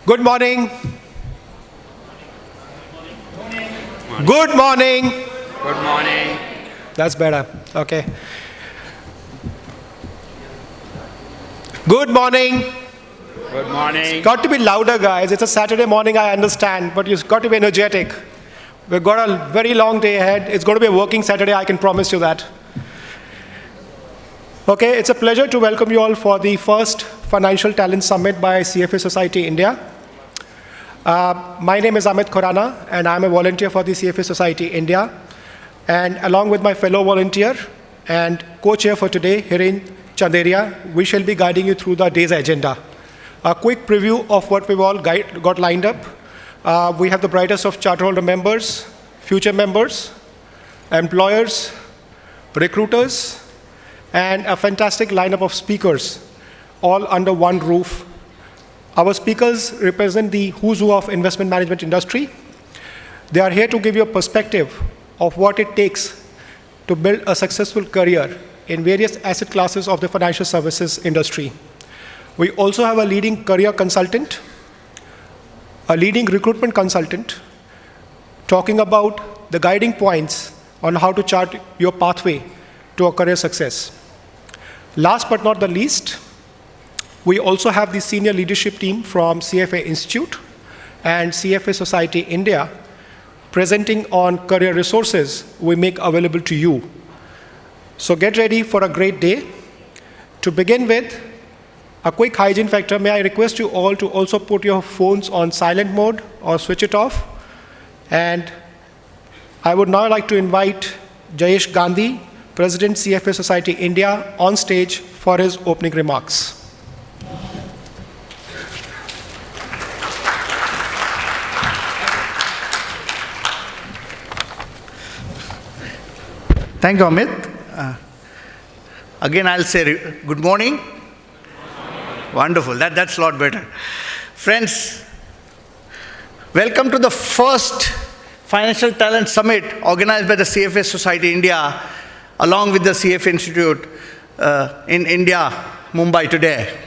Good morning. Good morning. Good morning. That's better. Okay. Good morning. Good morning. Got to be louder, guys. It's a Saturday morning, I understand, but you've got to be energetic. We've got a very long day ahead. It's going to be a working Saturday, I can promise you that. Okay, it's a pleasure to welcome you all for the first Financial Talent Summit by CFA Society India. My name is Amit Khurana, and I'm a volunteer for the CFA Society India. And along with my fellow volunteer and co-chair for today, Hiren Chanderia, we shall be guiding you through the day's agenda. A quick preview of what we've all got lined up. We have the brightest of charterholder members, future members, employers, recruiters, and a fantastic lineup of speakers, all under one roof. Our speakers represent the who's who of investment management industry. They are here to give you a perspective of what it takes to build a successful career in various asset classes of the financial services industry. We also have a leading career consultant, a leading recruitment consultant, talking about the guiding points on how to chart your pathway to a career success. Last but not the least, we also have the senior leadership team from CFA Institute and CFA Society India presenting on career resources we make available to you. So get ready for a great day. To begin with, a quick hygiene factor. May I request you all to also put your phones on silent mode or switch it off. And I would now like to invite Jayesh Gandhi, President CFA Society India, on stage for his opening remarks. Thank you, Amit. Again, I'll say good morning. Wonderful. That's a lot better. Friends, welcome to the first Financial Talent Summit organized by the CFA Society India along with the CFA Institute in India, Mumbai today.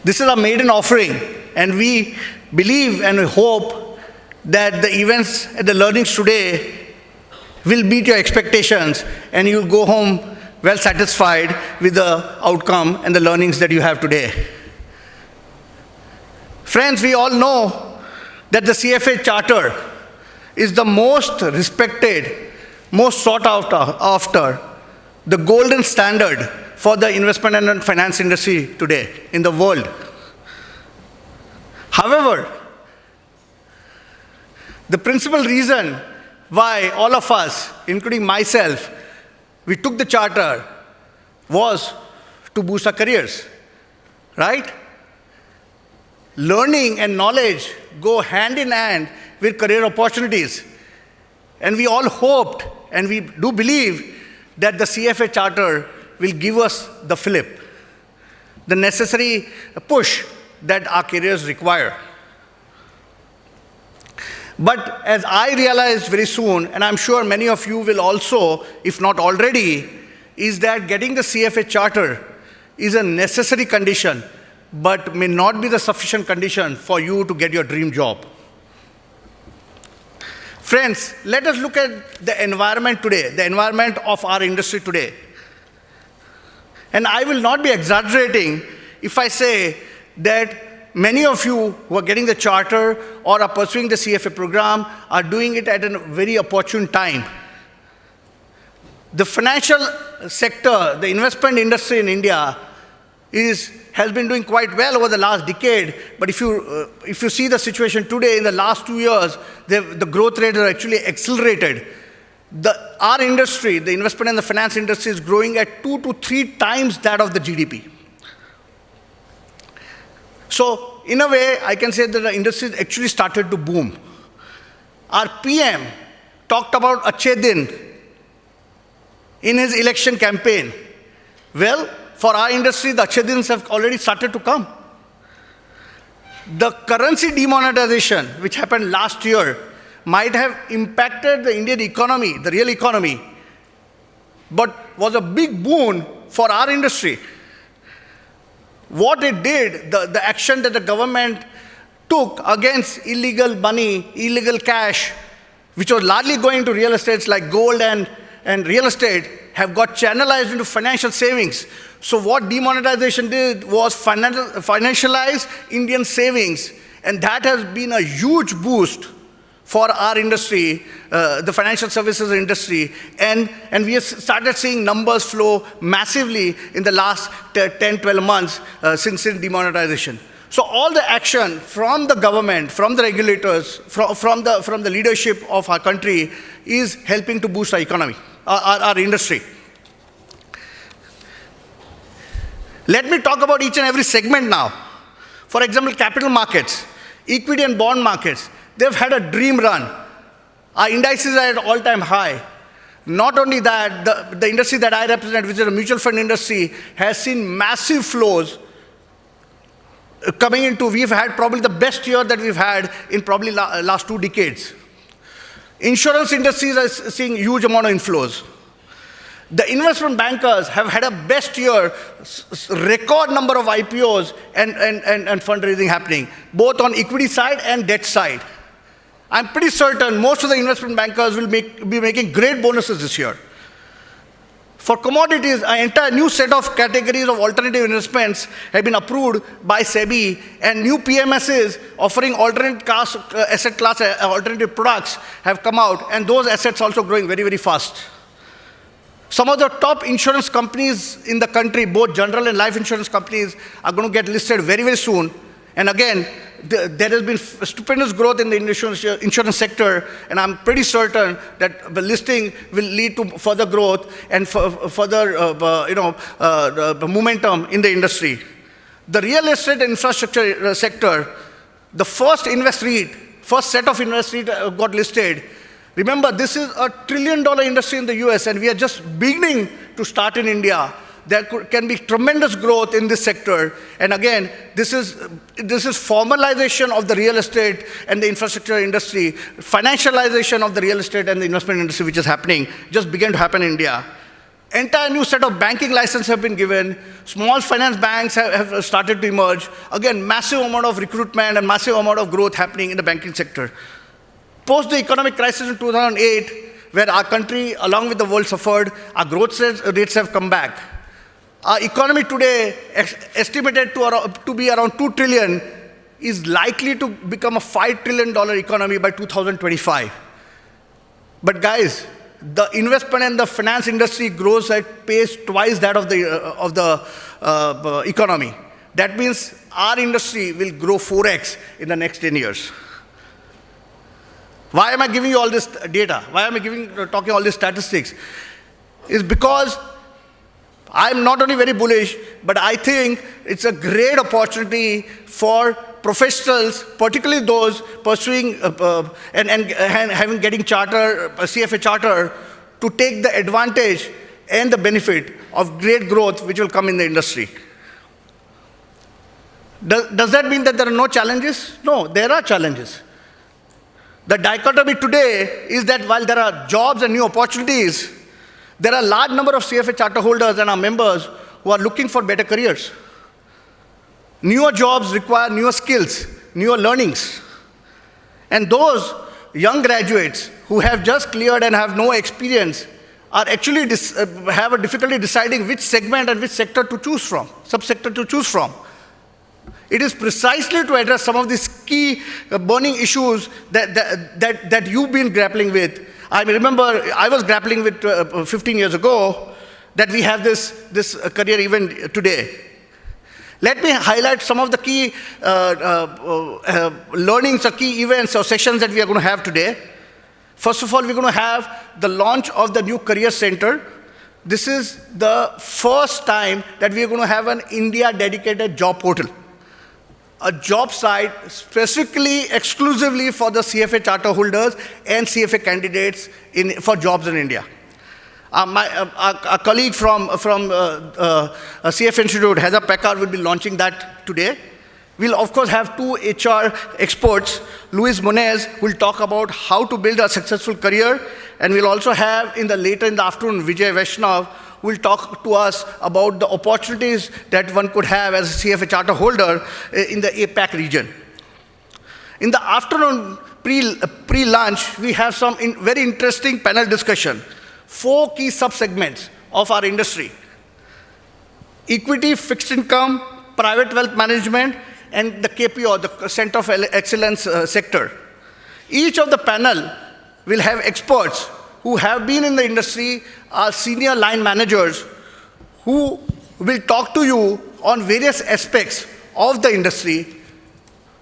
This is a maiden offering, and we believe and we hope that the events and the learnings today will meet your expectations and you'll go home well satisfied with the outcome and the learnings that you have today. Friends, we all know that the CFA Charter is the most respected, most sought after, the golden standard for the investment and finance industry today in the world. However, the principal reason why all of us, including myself, we took the charter was to boost our careers, right? Learning and knowledge go hand in hand with career opportunities. And we all hoped, and we do believe, that the CFA charter will give us the fillip, the necessary push that our careers require. But as I realized very soon, and I'm sure many of you will also, if not already, is that getting the CFA charter is a necessary condition, but may not be the sufficient condition for you to get your dream job. Friends, let us look at the environment today, the environment of our industry today. And I will not be exaggerating if I say that many of you who are getting the charter or are pursuing the CFA program are doing it at a very opportune time. The financial sector, the investment industry in India has been doing quite well over the last decade, but if you see the situation today, in the last 2 years, the growth rate has actually accelerated. Our industry, the investment and the finance industry, is growing at 2 to 3 times that of the GDP. So, in a way, I can say that the industry actually started to boom. Our PM talked about Achhe Din in his election campaign. Well, for our industry, the Achhe Dins have already started to come. The currency demonetization, which happened last year, might have impacted the Indian economy, the real economy, but was a big boon for our industry. what it did, the action that the government took against illegal money, illegal cash, which was largely going to real estates like gold and real estate, have got channelized into financial savings. So what demonetization did was financialize Indian savings, and that has been a huge boost for our industry, the financial services industry, and we have started seeing numbers flow massively in the last 10, 12 months since demonetization. So all the action from the government, from the regulators, from the leadership of our country is helping to boost our economy, our industry. Let me talk about each and every segment now. For example, capital markets, equity and bond markets, they've had a dream run. Our indices are at all-time high. Not only that, the industry that I represent, which is the mutual fund industry, has seen massive flows coming into. We've had probably the best year that we've had in probably last 2 decades. Insurance industries are seeing huge amount of inflows. The investment bankers have had a best year, record number of IPOs and fundraising happening, both on equity side and debt side. I'm pretty certain most of the investment bankers will be making great bonuses this year. For commodities, an entire new set of categories of alternative investments have been approved by SEBI, and new PMSs offering alternate asset class alternative products have come out, and those assets also growing very, very fast. Some of the top insurance companies in the country, both general and life insurance companies, are going to get listed very, very soon. And again, there has been stupendous growth in the insurance sector, and I'm pretty certain that the listing will lead to further growth and further momentum in the industry. The real estate and infrastructure sector, the first set of invest REIT got listed. Remember, this is a $1 trillion industry in the US, and we are just beginning to start in India. There can be tremendous growth in this sector. And again, this is formalization of the real estate and the infrastructure industry, financialization of the real estate and the investment industry, which is happening, just began to happen in India. Entire new set of banking licenses have been given. Small finance banks have started to emerge. Again, massive amount of recruitment and massive amount of growth happening in the banking sector. Post the economic crisis in 2008, where our country, along with the world, suffered, our growth rates have come back. Our economy today, estimated to be around 2 trillion, is likely to become a $5 trillion economy by 2025. But guys, the investment and the finance industry grows at pace twice that of the economy. That means our industry will grow 4x in the next 10 years. Why am I giving you all this data? Why am I talking all these statistics? It's because I'm not only very bullish, but I think it's a great opportunity for professionals, particularly those pursuing and getting CFA charter, to take the advantage and the benefit of great growth which will come in the industry. Does that mean that there are no challenges? No, there are challenges. The dichotomy today is that while there are jobs and new opportunities, there are a large number of CFA charter holders and our members who are looking for better careers. Newer jobs require newer skills, newer learnings. And those young graduates who have just cleared and have no experience are actually have a difficulty deciding which segment and which sector to choose from, subsector to choose from. It is precisely to address some of these key burning issues that you've been grappling with. I remember I was grappling with 15 years ago that we have this career event today. Let me highlight some of the key learnings or key events or sessions that we are going to have today. First of all, we're going to have the launch of the new career center. This is the first time that we are going to have an India-dedicated job portal. A job site specifically, exclusively for the CFA charter holders and CFA candidates for jobs in India. Our colleague from CFA Institute, Heather Packard, will be launching that today. We'll, of course, have 2 HR experts. Luis Monez will talk about how to build a successful career. And we'll also have, later in the afternoon, Vijay Vaishnav, who will talk to us about the opportunities that one could have as a CFA charter holder in the APAC region. In the afternoon, pre-lunch, we have some very interesting panel discussion. 4 key sub-segments of our industry: equity, fixed income, private wealth management, and the KPO, the Center of Excellence sector. Each of the panel will have experts who have been in the industry, are senior line managers, who will talk to you on various aspects of the industry,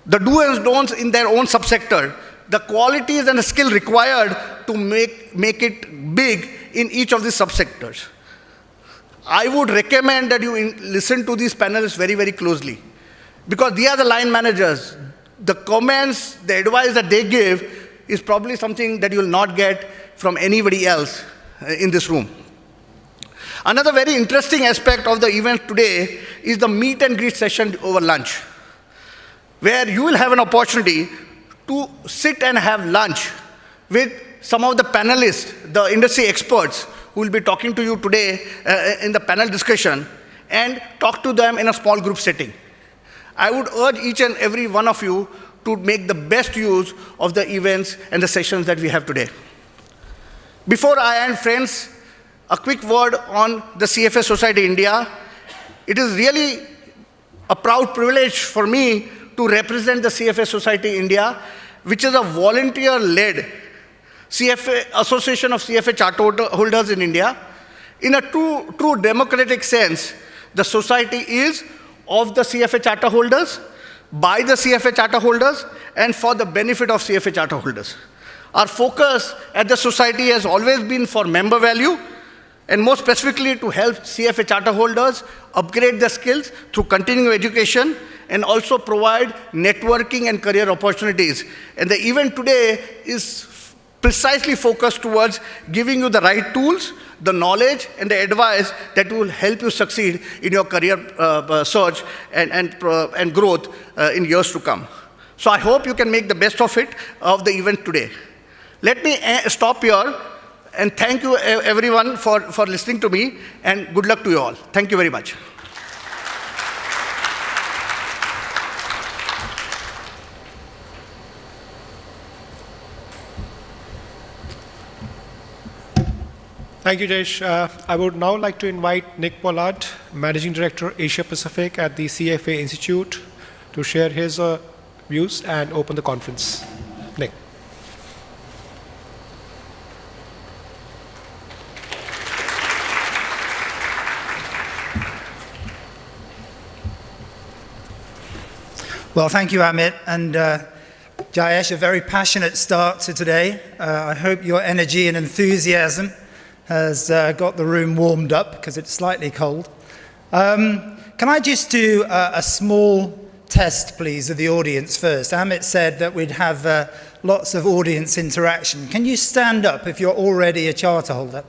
the do's and don'ts in their own subsector, the qualities and the skill required to make it big in each of these subsectors. I would recommend that you listen to these panelists very, very closely, because they are the line managers. The comments, the advice that they give is probably something that you will not get from anybody else in this room. Another very interesting aspect of the event today is the meet and greet session over lunch, where you will have an opportunity to sit and have lunch with some of the panelists, the industry experts who will be talking to you today in the panel discussion, and talk to them in a small group setting. I would urge each and every one of you to make the best use of the events and the sessions that we have today. Before I end, friends, a quick word on the CFA Society India. It is really a proud privilege for me to represent the CFA Society India, which is a volunteer-led CFA Association of CFA Charter Holders in India. In a true democratic sense, the society is of the CFA charter holders, by the CFA charter holders, and for the benefit of CFA charter holders. Our focus at the society has always been for member value, and more specifically to help CFA charter holders upgrade their skills through continuing education, and also provide networking and career opportunities. And the event today is precisely focused towards giving you the right tools, the knowledge, and the advice that will help you succeed in your career search and growth in years to come. So I hope you can make the best of it, of the event today. Let me stop here and thank you everyone for listening to me, and good luck to you all. Thank you very much. Thank you, Jayesh. I would now like to invite Nick Pollard, Managing Director, Asia Pacific at the CFA Institute, to share his views and open the conference. Nick. Well, thank you, Amit, and Jayesh, a very passionate start to today. I hope your energy and enthusiasm has got the room warmed up, because it's slightly cold. Can I just do a small test, please, of the audience first? Amit said that we'd have lots of audience interaction. Can you stand up if you're already a charter holder?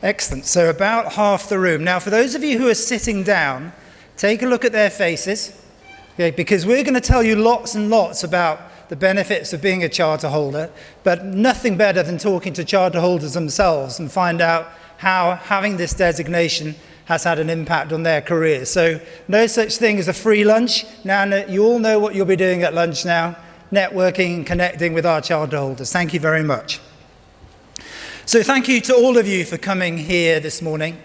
Excellent. So about half the room. Now, for those of you who are sitting down, take a look at their faces, okay, because we're going to tell you lots and lots about the benefits of being a charter holder, but nothing better than talking to charter holders themselves and find out how having this designation has had an impact on their careers. So no such thing as a free lunch. Now you all know what you'll be doing at lunch now, networking and connecting with our charter holders. Thank you very much. So thank you to all of you for coming here this morning,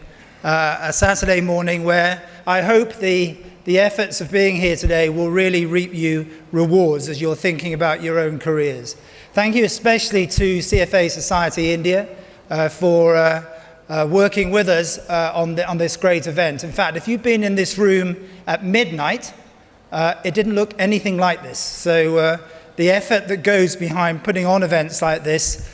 a Saturday morning where I hope the efforts of being here today will really reap you rewards as you're thinking about your own careers. Thank you especially to CFA Society India for working with us on this great event. In fact, if you've been in this room at midnight, it didn't look anything like this. So the effort that goes behind putting on events like this,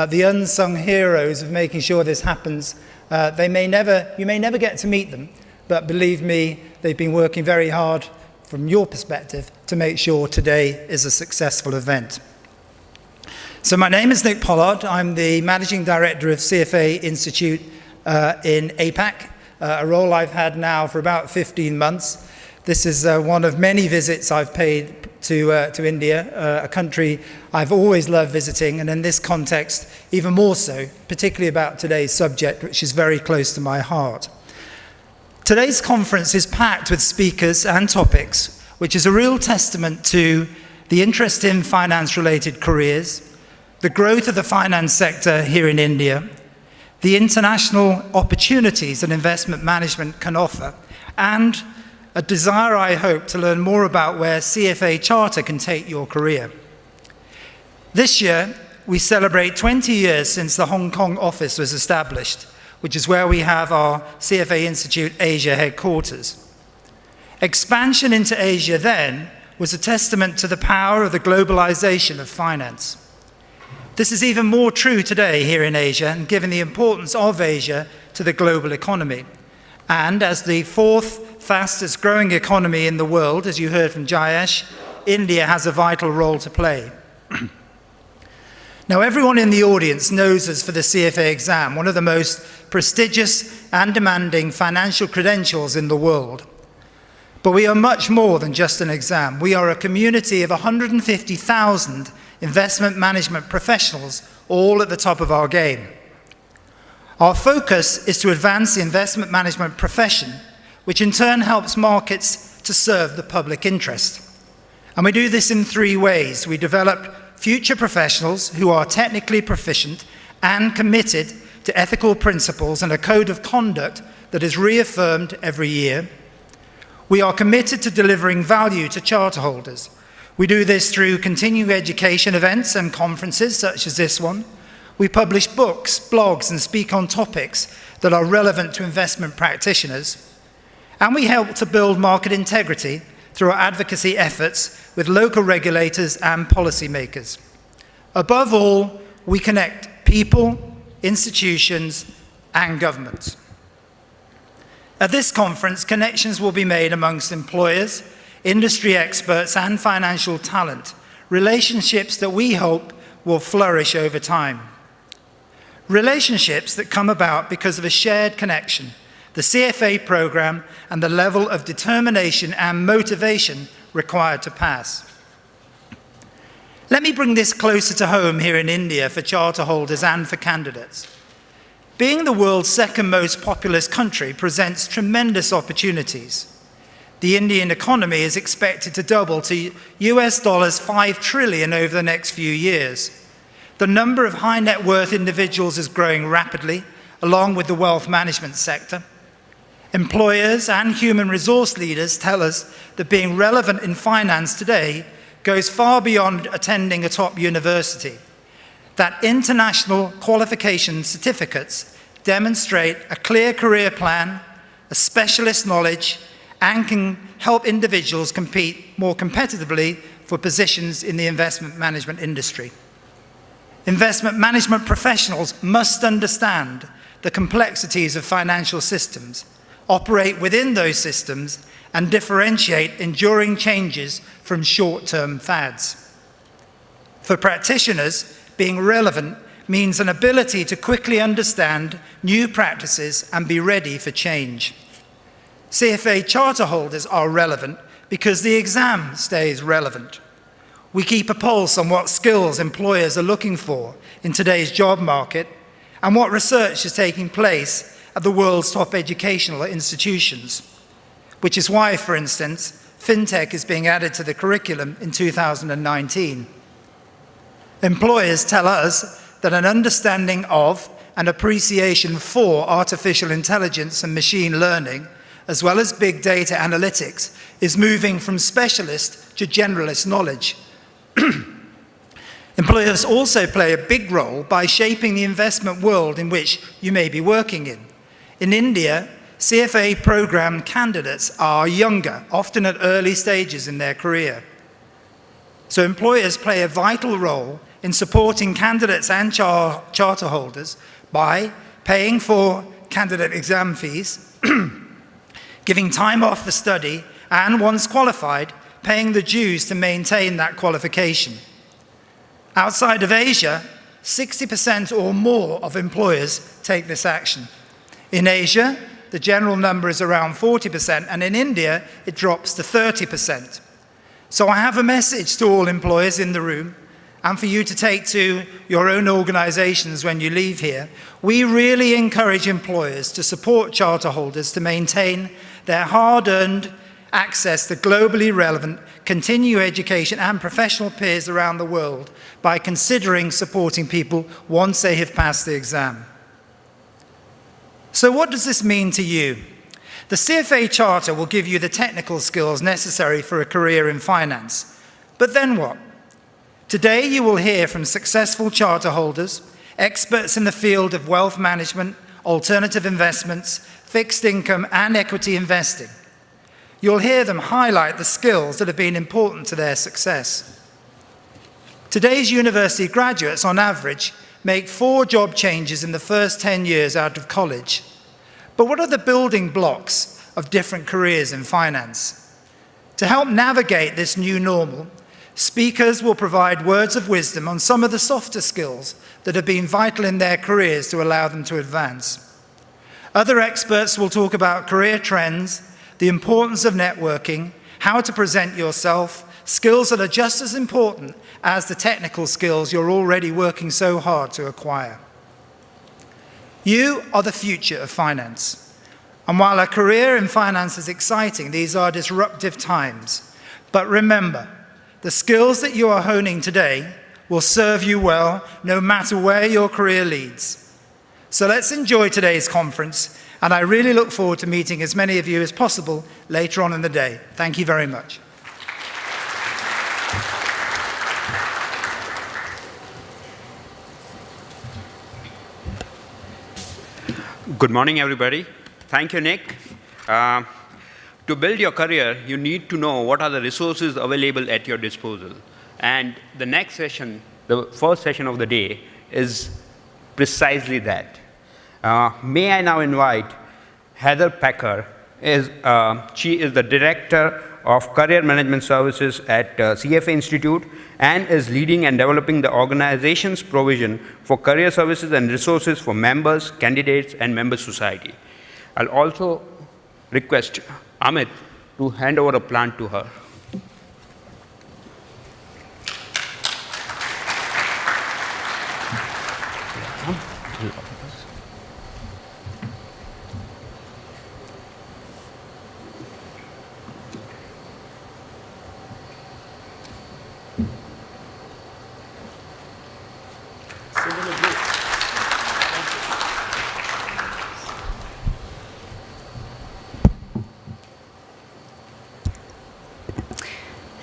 the unsung heroes of making sure this happens, you may never get to meet them, but believe me, they've been working very hard from your perspective to make sure today is a successful event. So my name is Nick Pollard. I'm the Managing Director of CFA Institute in APAC, a role I've had now for about 15 months. This is one of many visits I've paid to India, a country I've always loved visiting, and in this context, even more so, particularly about today's subject, which is very close to my heart. Today's conference is packed with speakers and topics, which is a real testament to the interest in finance-related careers, the growth of the finance sector here in India, the international opportunities that investment management can offer, and a desire, I hope, to learn more about where CFA Charter can take your career. This year, we celebrate 20 years since the Hong Kong office was established, which is where we have our CFA Institute Asia headquarters. Expansion into Asia then was a testament to the power of the globalization of finance. This is even more true today here in Asia, and given the importance of Asia to the global economy. And as the fourth fastest growing economy in the world, as you heard from Jayesh, India has a vital role to play. Now, everyone in the audience knows us for the CFA exam, one of the most prestigious and demanding financial credentials in the world. But we are much more than just an exam. We are a community of 150,000 investment management professionals, all at the top of our game. Our focus is to advance the investment management profession, which in turn helps markets to serve the public interest. And we do this in three ways. We develop future professionals who are technically proficient and committed to ethical principles and a code of conduct that is reaffirmed every year. We are committed to delivering value to charter holders. We do this through continuing education events and conferences such as this one. We publish books, blogs, and speak on topics that are relevant to investment practitioners. And we help to build market integrity through our advocacy efforts with local regulators and policymakers. Above all, we connect people, institutions, and governments. At this conference, connections will be made amongst employers, industry experts, and financial talent, relationships that we hope will flourish over time. Relationships that come about because of a shared connection, the CFA program, and the level of determination and motivation required to pass. Let me bring this closer to home here in India for charter holders and for candidates. Being the world's second most populous country presents tremendous opportunities. The Indian economy is expected to double to US dollars 5 trillion over the next few years. The number of high net worth individuals is growing rapidly, along with the wealth management sector. Employers and human resource leaders tell us that being relevant in finance today goes far beyond attending a top university, that international qualification certificates demonstrate a clear career plan, a specialist knowledge, and can help individuals compete more competitively for positions in the investment management industry. Investment management professionals must understand the complexities of financial systems, operate within those systems, and differentiate enduring changes from short-term fads. For practitioners, being relevant means an ability to quickly understand new practices and be ready for change. CFA charter holders are relevant because the exam stays relevant. We keep a pulse on what skills employers are looking for in today's job market and what research is taking place at the world's top educational institutions, which is why, for instance, fintech is being added to the curriculum in 2019. Employers tell us that an understanding of and appreciation for artificial intelligence and machine learning, as well as big data analytics, is moving from specialist to generalist knowledge. Employers also play a big role by shaping the investment world in which you may be working in. In India, CFA program candidates are younger, often at early stages in their career. So employers play a vital role in supporting candidates and charter holders by paying for candidate exam fees, giving time off for study, and once qualified, paying the dues to maintain that qualification. Outside of Asia, 60% or more of employers take this action. In Asia, the general number is around 40%, and in India, it drops to 30%. So I have a message to all employers in the room and for you to take to your own organizations when you leave here. We really encourage employers to support charter holders to maintain their hard-earned access to globally relevant continuing education and professional peers around the world by considering supporting people once they have passed the exam. So what does this mean to you? The CFA Charter will give you the technical skills necessary for a career in finance. But then what? Today you will hear from successful charter holders, experts in the field of wealth management, alternative investments, fixed income and equity investing. You'll hear them highlight the skills that have been important to their success. Today's university graduates, on average, make 4 job changes in the first 10 years out of college. But what are the building blocks of different careers in finance? To help navigate this new normal, speakers will provide words of wisdom on some of the softer skills that have been vital in their careers to allow them to advance. Other experts will talk about career trends, the importance of networking, how to present yourself, skills that are just as important as the technical skills you're already working so hard to acquire. You are the future of finance. And while a career in finance is exciting, these are disruptive times. But remember, the skills that you are honing today will serve you well no matter where your career leads. So let's enjoy today's conference, and I really look forward to meeting as many of you as possible later on in the day. Thank you very much. Good morning, everybody. Thank you, Nick. To build your career, you need to know what are the resources available at your disposal. And the next session, the first session of the day, is precisely that. May I now invite Heather Packer. She is the Director of Career Management Services at CFA Institute and is leading and developing the organization's provision for career services and resources for members, candidates, and member society. I'll also request Amit to hand over a plant to her.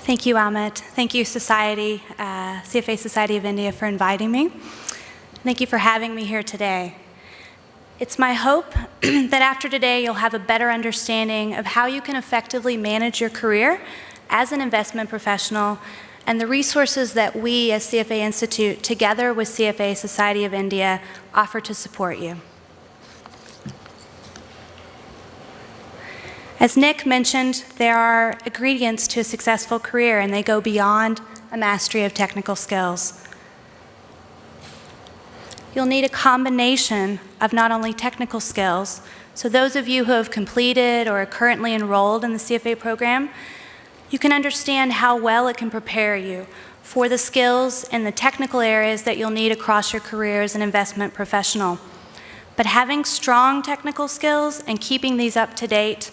Thank you, Amit. Thank you, Society, CFA Society of India, for inviting me. Thank you for having me here today. It's my hope that after today you'll have a better understanding of how you can effectively manage your career as an investment professional and the resources that we as CFA Institute, together with CFA Society of India, offer to support you. As Nick mentioned, there are ingredients to a successful career, and they go beyond a mastery of technical skills. You'll need a combination of not only technical skills, so those of you who have completed or are currently enrolled in the CFA program, you can understand how well it can prepare you for the skills in the technical areas that you'll need across your career as an investment professional. But having strong technical skills and keeping these up to date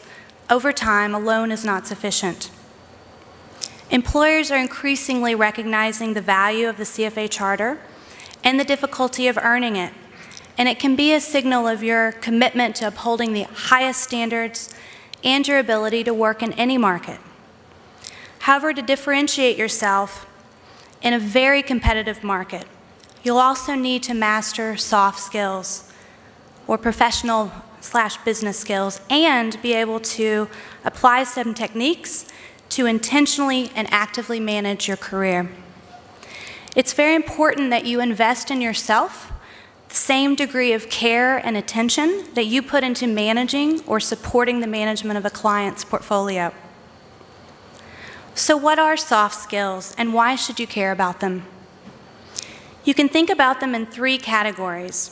over time alone is not sufficient. Employers are increasingly recognizing the value of the CFA Charter and the difficulty of earning it, and it can be a signal of your commitment to upholding the highest standards and your ability to work in any market. However, to differentiate yourself in a very competitive market, you'll also need to master soft skills or professional/business skills and be able to apply some techniques to intentionally and actively manage your career. It's very important that you invest in yourself the same degree of care and attention that you put into managing or supporting the management of a client's portfolio. So what are soft skills and why should you care about them? You can think about them in 3 categories.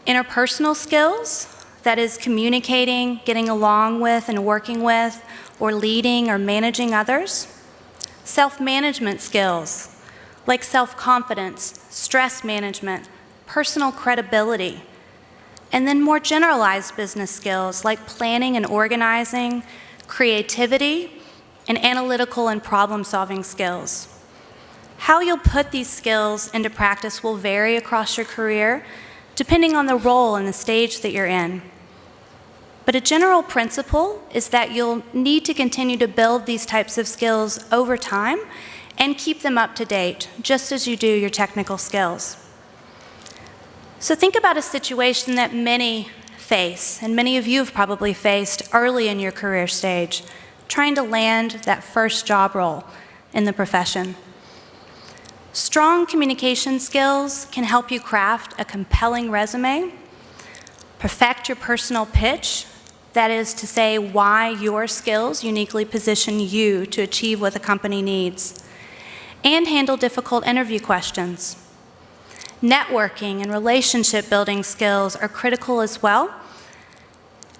Interpersonal skills, that is communicating, getting along with and working with, or leading or managing others. self-management skills like self-confidence, stress management, personal credibility, and then more generalized business skills like planning and organizing, creativity, and analytical and problem-solving skills. How you'll put these skills into practice will vary across your career, depending on the role and the stage that you're in. But a general principle is that you'll need to continue to build these types of skills over time and keep them up to date, just as you do your technical skills. So think about a situation that many face, and many of you have probably faced early in your career stage, trying to land that first job role in the profession. Strong communication skills can help you craft a compelling resume, perfect your personal pitch, that is to say why your skills uniquely position you to achieve what the company needs, and handle difficult interview questions. Networking and relationship building skills are critical as well,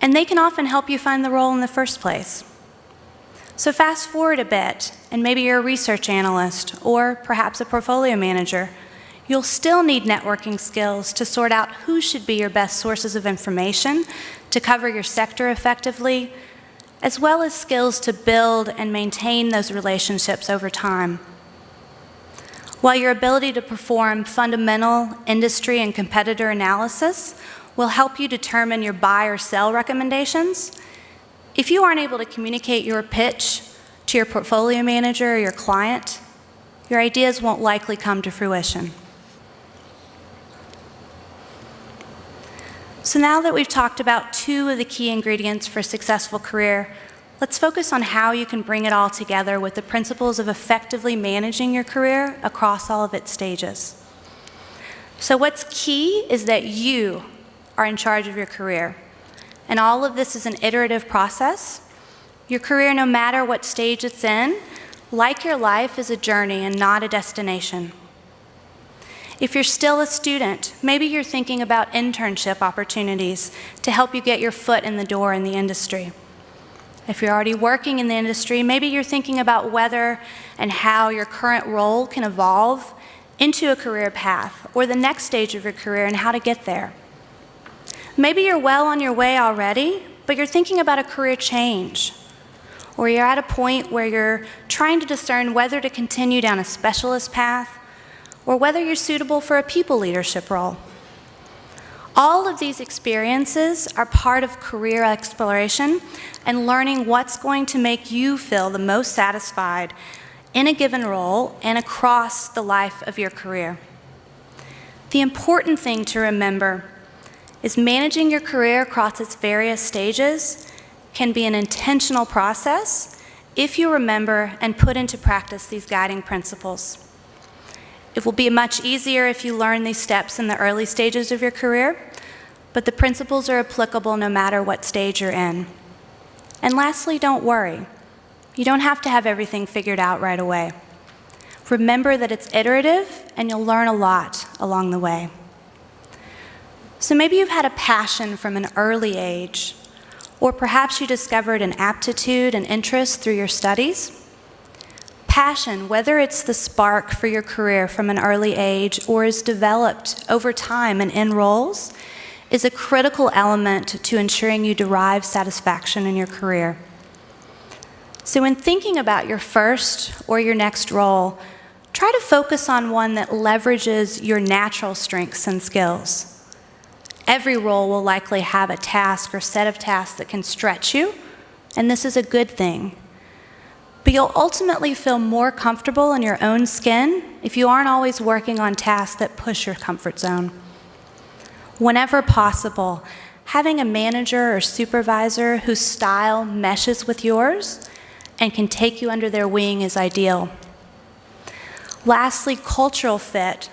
and they can often help you find the role in the first place. So fast forward a bit, and maybe you're a research analyst or perhaps a portfolio manager. You'll still need networking skills to sort out who should be your best sources of information to cover your sector effectively, as well as skills to build and maintain those relationships over time. While your ability to perform fundamental industry and competitor analysis will help you determine your buy or sell recommendations, if you aren't able to communicate your pitch to your portfolio manager or your client, your ideas won't likely come to fruition. So now that we've talked about two of the key ingredients for a successful career, let's focus on how you can bring it all together with the principles of effectively managing your career across all of its stages. So what's key is that you are in charge of your career. And all of this is an iterative process. Your career, no matter what stage it's in, like your life, is a journey and not a destination. If you're still a student, maybe you're thinking about internship opportunities to help you get your foot in the door in the industry. If you're already working in the industry, maybe you're thinking about whether and how your current role can evolve into a career path or the next stage of your career and how to get there. Maybe you're well on your way already, but you're thinking about a career change, or you're at a point where you're trying to discern whether to continue down a specialist path or whether you're suitable for a people leadership role. All of these experiences are part of career exploration and learning what's going to make you feel the most satisfied in a given role and across the life of your career. The important thing to remember is managing your career across its various stages can be an intentional process if you remember and put into practice these guiding principles. It will be much easier if you learn these steps in the early stages of your career, but the principles are applicable no matter what stage you're in. And lastly, don't worry. You don't have to have everything figured out right away. Remember that it's iterative and you'll learn a lot along the way. So maybe you've had a passion from an early age, or perhaps you discovered an aptitude and interest through your studies. Passion, whether it's the spark for your career from an early age or is developed over time and in roles, is a critical element to ensuring you derive satisfaction in your career. So when thinking about your first or your next role, try to focus on one that leverages your natural strengths and skills. Every role will likely have a task or set of tasks that can stretch you, and this is a good thing. But you'll ultimately feel more comfortable in your own skin if you aren't always working on tasks that push your comfort zone. Whenever possible, having a manager or supervisor whose style meshes with yours and can take you under their wing is ideal. Lastly, cultural fit,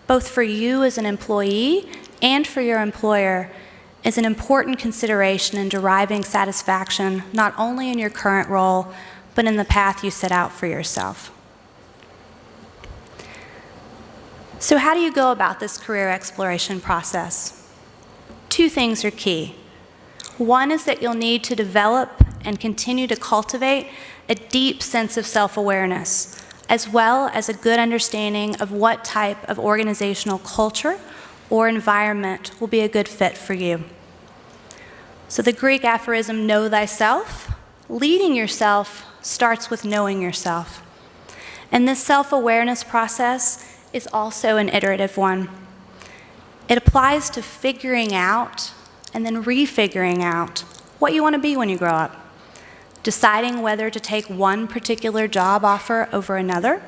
both for you as an employee and for your employer, is an important consideration in deriving satisfaction not only in your current role, but in the path you set out for yourself. So how do you go about this career exploration process? Two things are key. One is that you'll need to develop and continue to cultivate a deep sense of self-awareness, as well as a good understanding of what type of organizational culture or environment will be a good fit for you. So the Greek aphorism, know thyself, leading yourself starts with knowing yourself. And this self-awareness process is also an iterative one. It applies to figuring out and then refiguring out what you want to be when you grow up, deciding whether to take one particular job offer over another,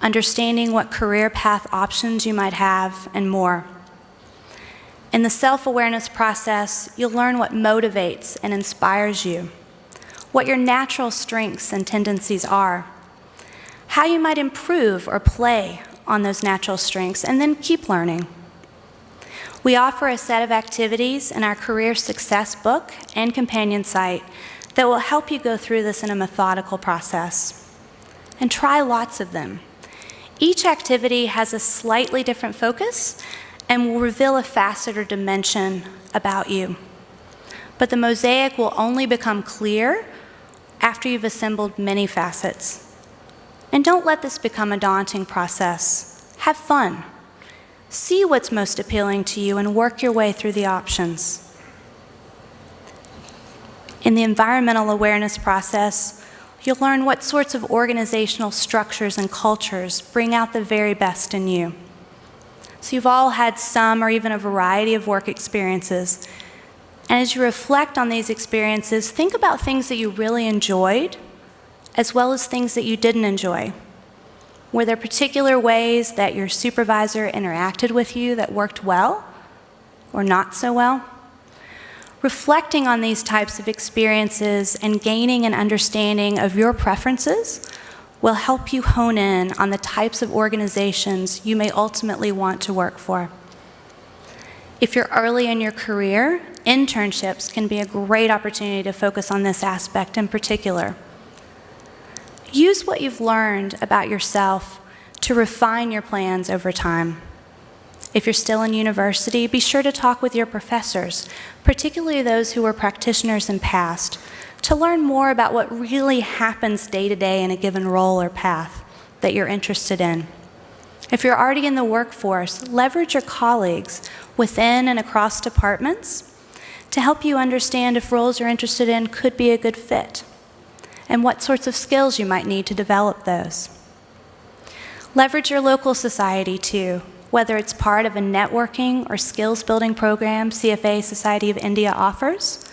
understanding what career path options you might have, and more. In the self-awareness process, you'll learn what motivates and inspires you, what your natural strengths and tendencies are, how you might improve or play on those natural strengths, and then keep learning. We offer a set of activities in our Career Success book and companion site that will help you go through this in a methodical process. And try lots of them. Each activity has a slightly different focus and will reveal a facet or dimension about you. But the mosaic will only become clear after you've assembled many facets. And don't let this become a daunting process. Have fun. See what's most appealing to you and work your way through the options. In the environmental awareness process, you'll learn what sorts of organizational structures and cultures bring out the very best in you. So you've all had some or even a variety of work experiences. And as you reflect on these experiences, think about things that you really enjoyed, as well as things that you didn't enjoy. Were there particular ways that your supervisor interacted with you that worked well or not so well? Reflecting on these types of experiences and gaining an understanding of your preferences will help you hone in on the types of organizations you may ultimately want to work for. If you're early in your career, internships can be a great opportunity to focus on this aspect in particular. Use what you've learned about yourself to refine your plans over time. If you're still in university, be sure to talk with your professors, particularly those who were practitioners in past, to learn more about what really happens day to day in a given role or path that you're interested in. If you're already in the workforce, leverage your colleagues within and across departments to help you understand if roles you're interested in could be a good fit, and what sorts of skills you might need to develop those. Leverage your local society too, whether it's part of a networking or skills building program CFA Society of India offers,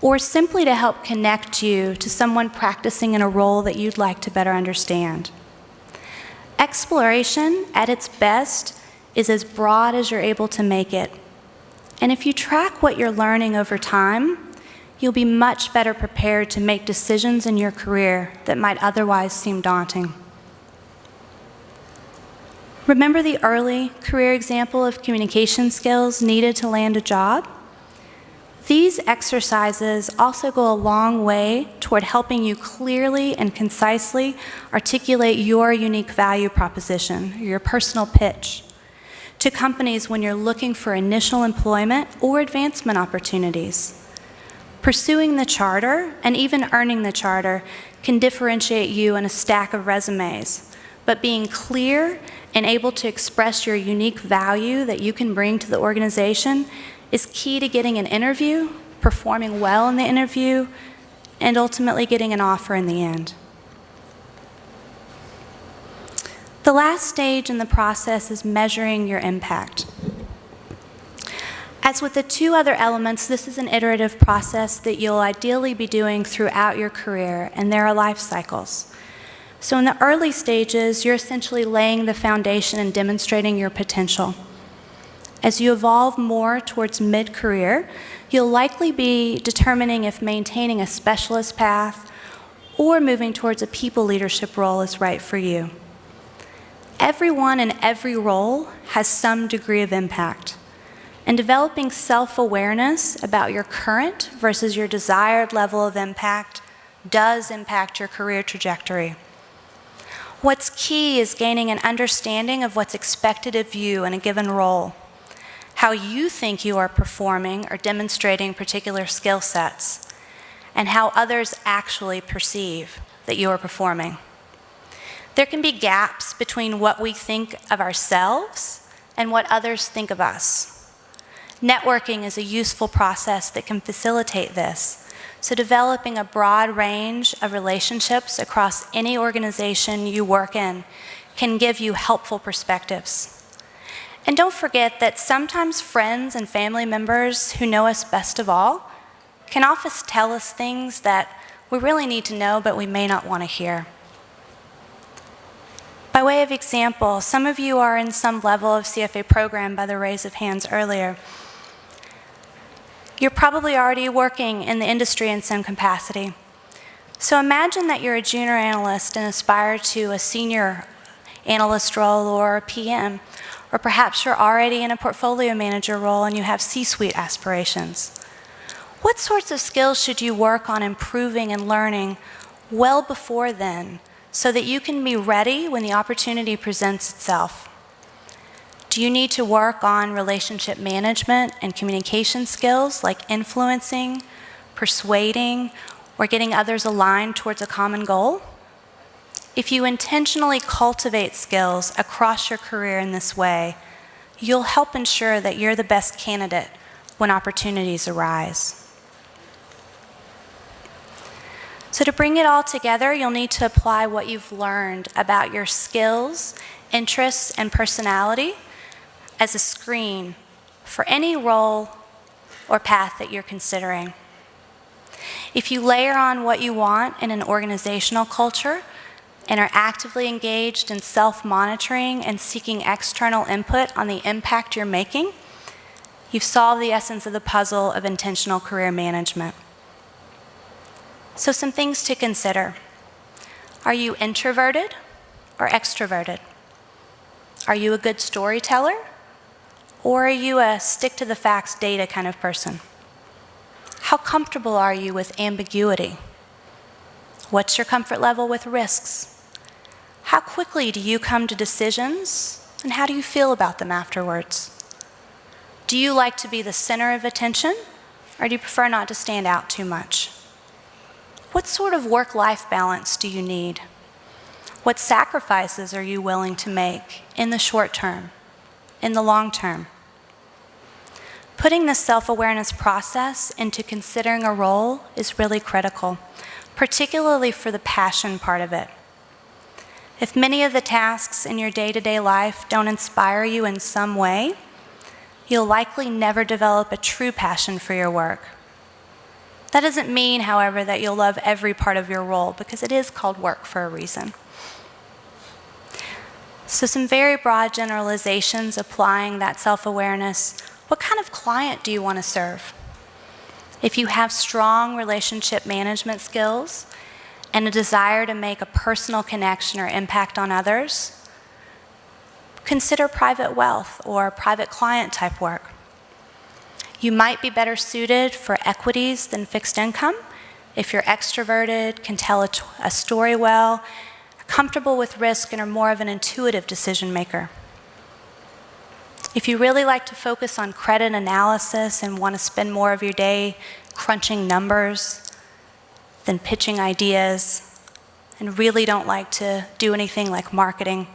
or simply to help connect you to someone practicing in a role that you'd like to better understand. Exploration, at its best, is as broad as you're able to make it. And if you track what you're learning over time, you'll be much better prepared to make decisions in your career that might otherwise seem daunting. Remember the early career example of communication skills needed to land a job? These exercises also go a long way toward helping you clearly and concisely articulate your unique value proposition, your personal pitch, to companies when you're looking for initial employment or advancement opportunities. Pursuing the charter and even earning the charter can differentiate you in a stack of resumes, but being clear and able to express your unique value that you can bring to the organization is key to getting an interview, performing well in the interview, and ultimately getting an offer in the end. The last stage in the process is measuring your impact. As with the two other elements, this is an iterative process that you'll ideally be doing throughout your career, and there are life cycles. So in the early stages, you're essentially laying the foundation and demonstrating your potential. As you evolve more towards mid-career, you'll likely be determining if maintaining a specialist path or moving towards a people leadership role is right for you. Everyone in every role has some degree of impact, and developing self-awareness about your current versus your desired level of impact does impact your career trajectory. What's key is gaining an understanding of what's expected of you in a given role, how you think you are performing or demonstrating particular skill sets, and how others actually perceive that you are performing. There can be gaps between what we think of ourselves and what others think of us. Networking is a useful process that can facilitate this, so developing a broad range of relationships across any organization you work in can give you helpful perspectives. And don't forget that sometimes friends and family members who know us best of all can often tell us things that we really need to know, but we may not want to hear. By way of example, some of you are in some level of CFA program by the raise of hands earlier. You're probably already working in the industry in some capacity. So imagine that you're a junior analyst and aspire to a senior analyst role or a PM, or perhaps you're already in a portfolio manager role and you have C-suite aspirations. What sorts of skills should you work on improving and learning well before then so that you can be ready when the opportunity presents itself? Do you need to work on relationship management and communication skills like influencing, persuading, or getting others aligned towards a common goal? If you intentionally cultivate skills across your career in this way, you'll help ensure that you're the best candidate when opportunities arise. So to bring it all together, you'll need to apply what you've learned about your skills, interests, and personality as a screen for any role or path that you're considering. If you layer on what you want in an organizational culture and are actively engaged in self-monitoring and seeking external input on the impact you're making, you've solved the essence of the puzzle of intentional career management. So some things to consider. Are you introverted or extroverted? Are you a good storyteller? Or are you a stick-to-the-facts data kind of person? How comfortable are you with ambiguity? What's your comfort level with risks? How quickly do you come to decisions, and how do you feel about them afterwards? Do you like to be the center of attention, or do you prefer not to stand out too much? What sort of work-life balance do you need? What sacrifices are you willing to make in the short term, in the long term? Putting this self-awareness process into considering a role is really critical, particularly for the passion part of it. If many of the tasks in your day-to-day life don't inspire you in some way, you'll likely never develop a true passion for your work. That doesn't mean, however, that you'll love every part of your role, because it is called work for a reason. So some very broad generalizations applying that self-awareness. What kind of client do you want to serve? If you have strong relationship management skills and a desire to make a personal connection or impact on others, consider private wealth or private client type work. You might be better suited for equities than fixed income if you're extroverted, can tell a story well, comfortable with risk, and are more of an intuitive decision maker. If you really like to focus on credit analysis and want to spend more of your day crunching numbers than pitching ideas, and really don't like to do anything like marketing,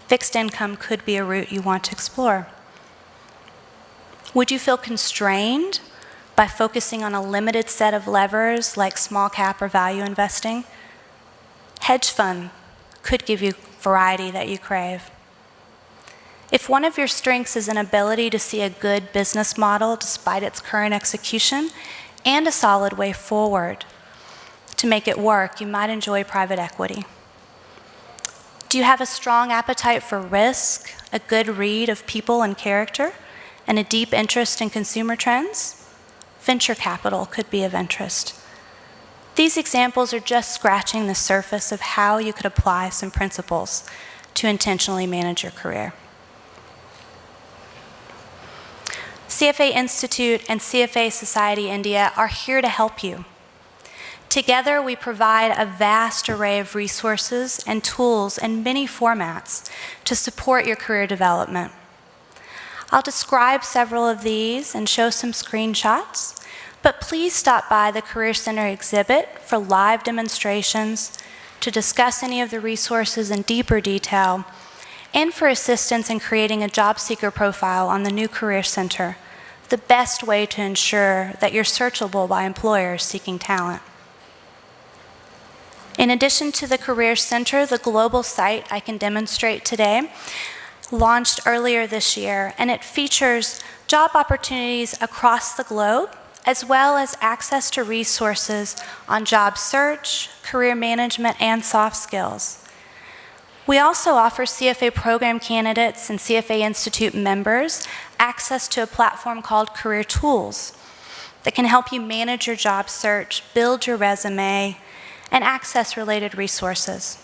fixed income could be a route you want to explore. Would you feel constrained by focusing on a limited set of levers like small cap or value investing? Hedge fund could give you variety that you crave. If one of your strengths is an ability to see a good business model despite its current execution and a solid way forward to make it work, you might enjoy private equity. Do you have a strong appetite for risk, a good read of people and character, and a deep interest in consumer trends? Venture capital could be of interest. These examples are just scratching the surface of how you could apply some principles to intentionally manage your career. CFA Institute and CFA Society India are here to help you. Together, we provide a vast array of resources and tools in many formats to support your career development. I'll describe several of these and show some screenshots, But please stop by the Career Center exhibit for live demonstrations, to discuss any of the resources in deeper detail, and for assistance in creating a job seeker profile on the new Career Center, the best way to ensure that you're searchable by employers seeking talent. In addition to the Career Center, the global site I can demonstrate today launched earlier this year, and it features job opportunities across the globe, as well as access to resources on job search, career management, and soft skills. We also offer CFA program candidates and CFA Institute members access to a platform called Career Tools that can help you manage your job search, build your resume, and access related resources.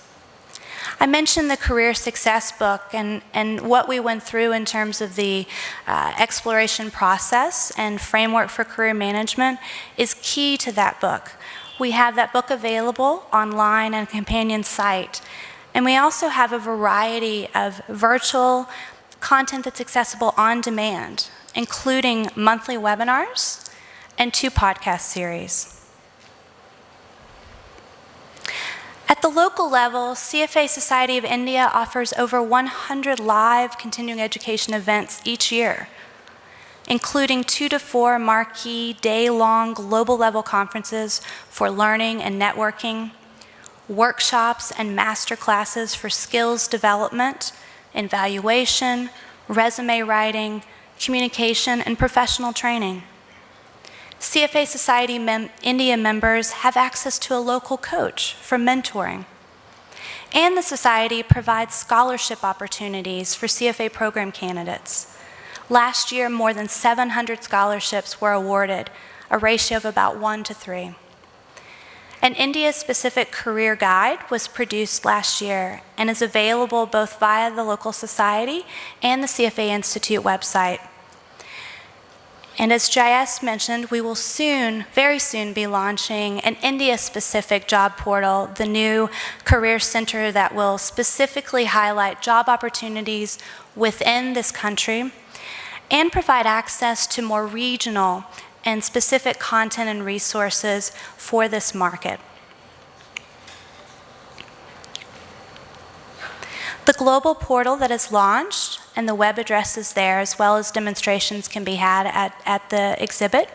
I mentioned the Career Success book and what we went through in terms of the exploration process and framework for career management is key to that book. We have that book available online on a companion site. And we also have a variety of virtual content that's accessible on demand, including monthly webinars and 2 podcast series. At the local level, CFA Society of India offers over 100 live continuing education events each year, including 2 to 4 marquee day-long global level conferences for learning and networking, workshops and master classes for skills development, evaluation, resume writing, communication, and professional training. CFA Society India members have access to a local coach for mentoring. And the Society provides scholarship opportunities for CFA program candidates. Last year, more than 700 scholarships were awarded, a ratio of about 1 to 3. An India-specific career guide was produced last year and is available both via the local society and the CFA Institute website. And as Jayesh mentioned, we will very soon be launching an India-specific job portal, the new Career Center that will specifically highlight job opportunities within this country and provide access to more regional and specific content and resources for this market. The global portal that is launched and the web addresses there, as well as demonstrations, can be had at the exhibit.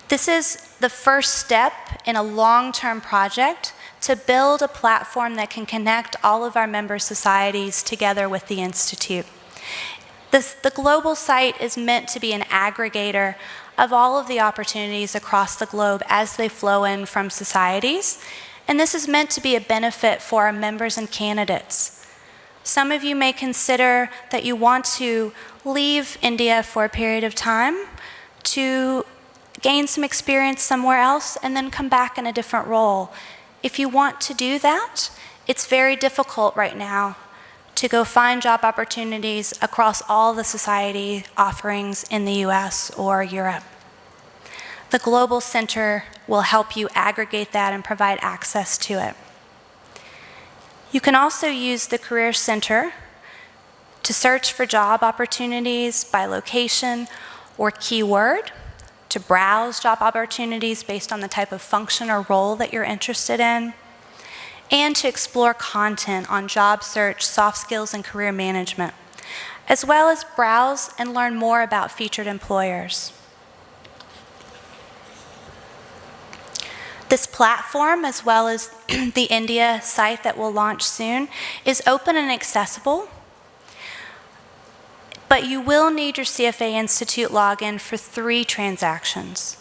This is the first step in a long-term project to build a platform that can connect all of our member societies together with the Institute. The global site is meant to be an aggregator of all of the opportunities across the globe as they flow in from societies, and this is meant to be a benefit for our members and candidates. Some of you may consider that you want to leave India for a period of time to gain some experience somewhere else and then come back in a different role. If you want to do that, it's very difficult right now to go find job opportunities across all the society offerings in the US or Europe. The Global Center will help you aggregate that and provide access to it. You can also use the Career Center to search for job opportunities by location or keyword, to browse job opportunities based on the type of function or role that you're interested in, and to explore content on job search, soft skills, and career management, as well as browse and learn more about featured employers. This platform, as well as the India site that will launch soon, is open and accessible, but you will need your CFA Institute login for 3 transactions.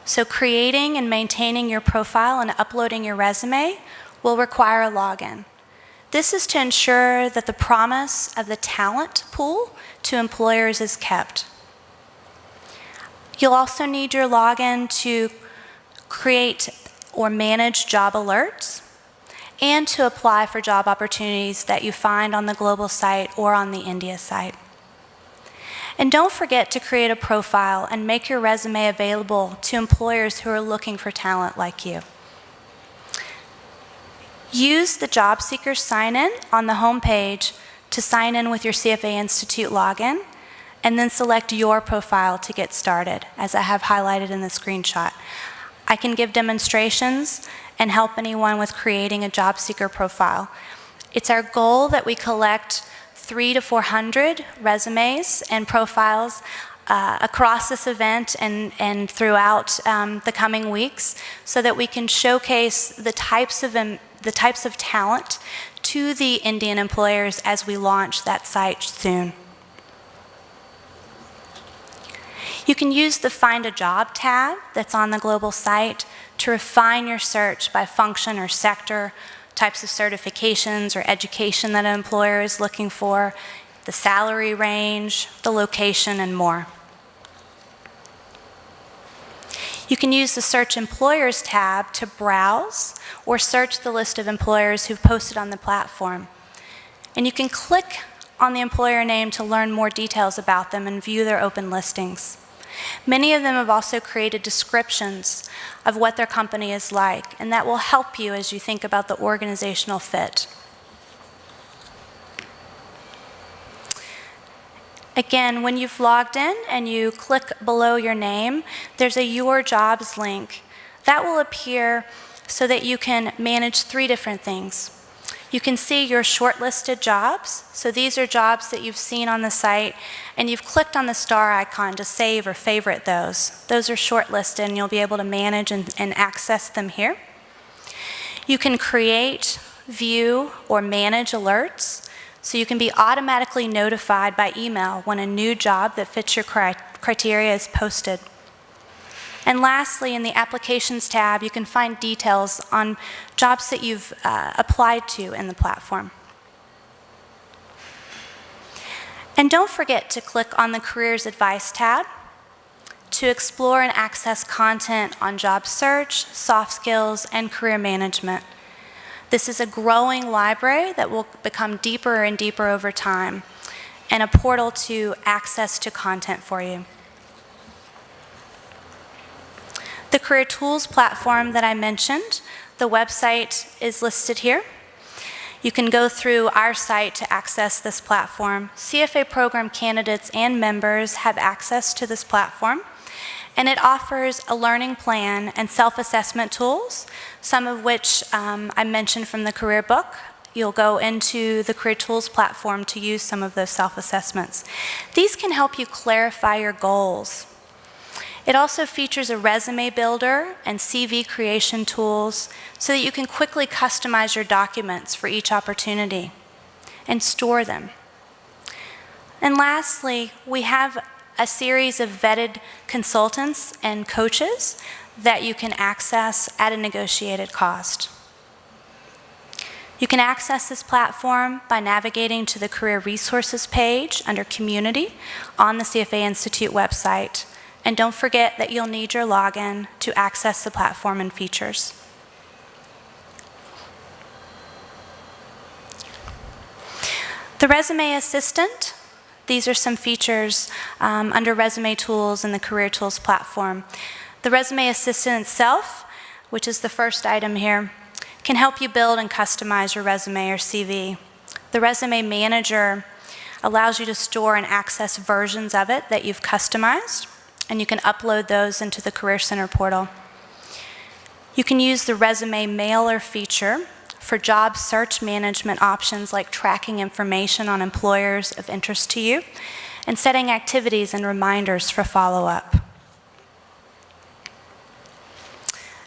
So creating and maintaining your profile and uploading your resume will require a login. This is to ensure that the promise of the talent pool to employers is kept. You'll also need your login to create or manage job alerts and to apply for job opportunities that you find on the global site or on the India site. And don't forget to create a profile and make your resume available to employers who are looking for talent like you. Use the job seeker sign-in on the home page to sign in with your CFA Institute login, and then select your profile to get started, as I have highlighted in the screenshot. I can give demonstrations and help anyone with creating a job seeker profile. It's our goal that we collect 300 to 400 resumes and profiles across this event and throughout the coming weeks, so that we can showcase the types of talent to the Indian employers as we launch that site soon. You can use the Find a Job tab that's on the global site to refine your search by function or sector, types of certifications or education that an employer is looking for, the salary range, the location, and more. You can use the Search Employers tab to browse or search the list of employers who've posted on the platform. And you can click on the employer name to learn more details about them and view their open listings. Many of them have also created descriptions of what their company is like, and that will help you as you think about the organizational fit. Again, when you've logged in and you click below your name, there's a Your Jobs link. That will appear so that you can manage 3 different things. You can see your shortlisted jobs. So these are jobs that you've seen on the site, and you've clicked on the star icon to save or favorite those. Those are shortlisted, and you'll be able to manage and access them here. You can create, view, or manage alerts. So you can be automatically notified by email when a new job that fits your criteria is posted. And lastly, in the Applications tab, you can find details on jobs that you've applied to in the platform. And don't forget to click on the Careers Advice tab to explore and access content on job search, soft skills, and career management. This is a growing library that will become deeper and deeper over time, and a portal to access to content for you. The Career Tools platform that I mentioned, the website is listed here. You can go through our site to access this platform. CFA program candidates and members have access to this platform, and it offers a learning plan and self-assessment tools, some of which I mentioned from the career book. You'll go into the Career Tools platform to use some of those self-assessments. These can help you clarify your goals. It also features a resume builder and CV creation tools so that you can quickly customize your documents for each opportunity and store them. And lastly, we have a series of vetted consultants and coaches that you can access at a negotiated cost. You can access this platform by navigating to the Career Resources page under Community on the CFA Institute website. And don't forget that you'll need your login to access the platform and features. The Resume Assistant, these are some features under Resume Tools in the Career Tools platform. The Resume Assistant itself, which is the first item here, can help you build and customize your resume or CV. The Resume Manager allows you to store and access versions of it that you've customized, and you can upload those into the Career Center portal. You can use the Resume Mailer feature for job search management options like tracking information on employers of interest to you and setting activities and reminders for follow-up.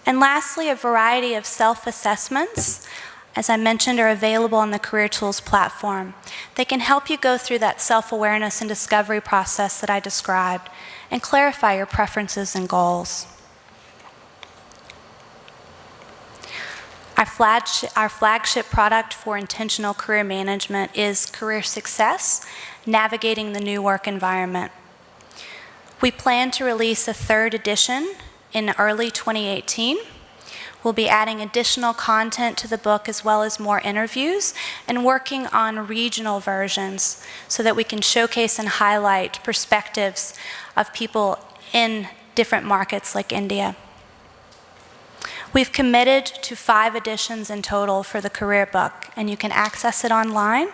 And lastly, a variety of self-assessments, as I mentioned, are available on the Career Tools platform. They can help you go through that self-awareness and discovery process that I described and clarify your preferences and goals. Our flagship product for intentional career management is Career Success, Navigating the New Work Environment. We plan to release a 3rd edition in early 2018. We'll be adding additional content to the book as well as more interviews and working on regional versions so that we can showcase and highlight perspectives of people in different markets like India. We've committed to 5 editions in total for the career book, and you can access it online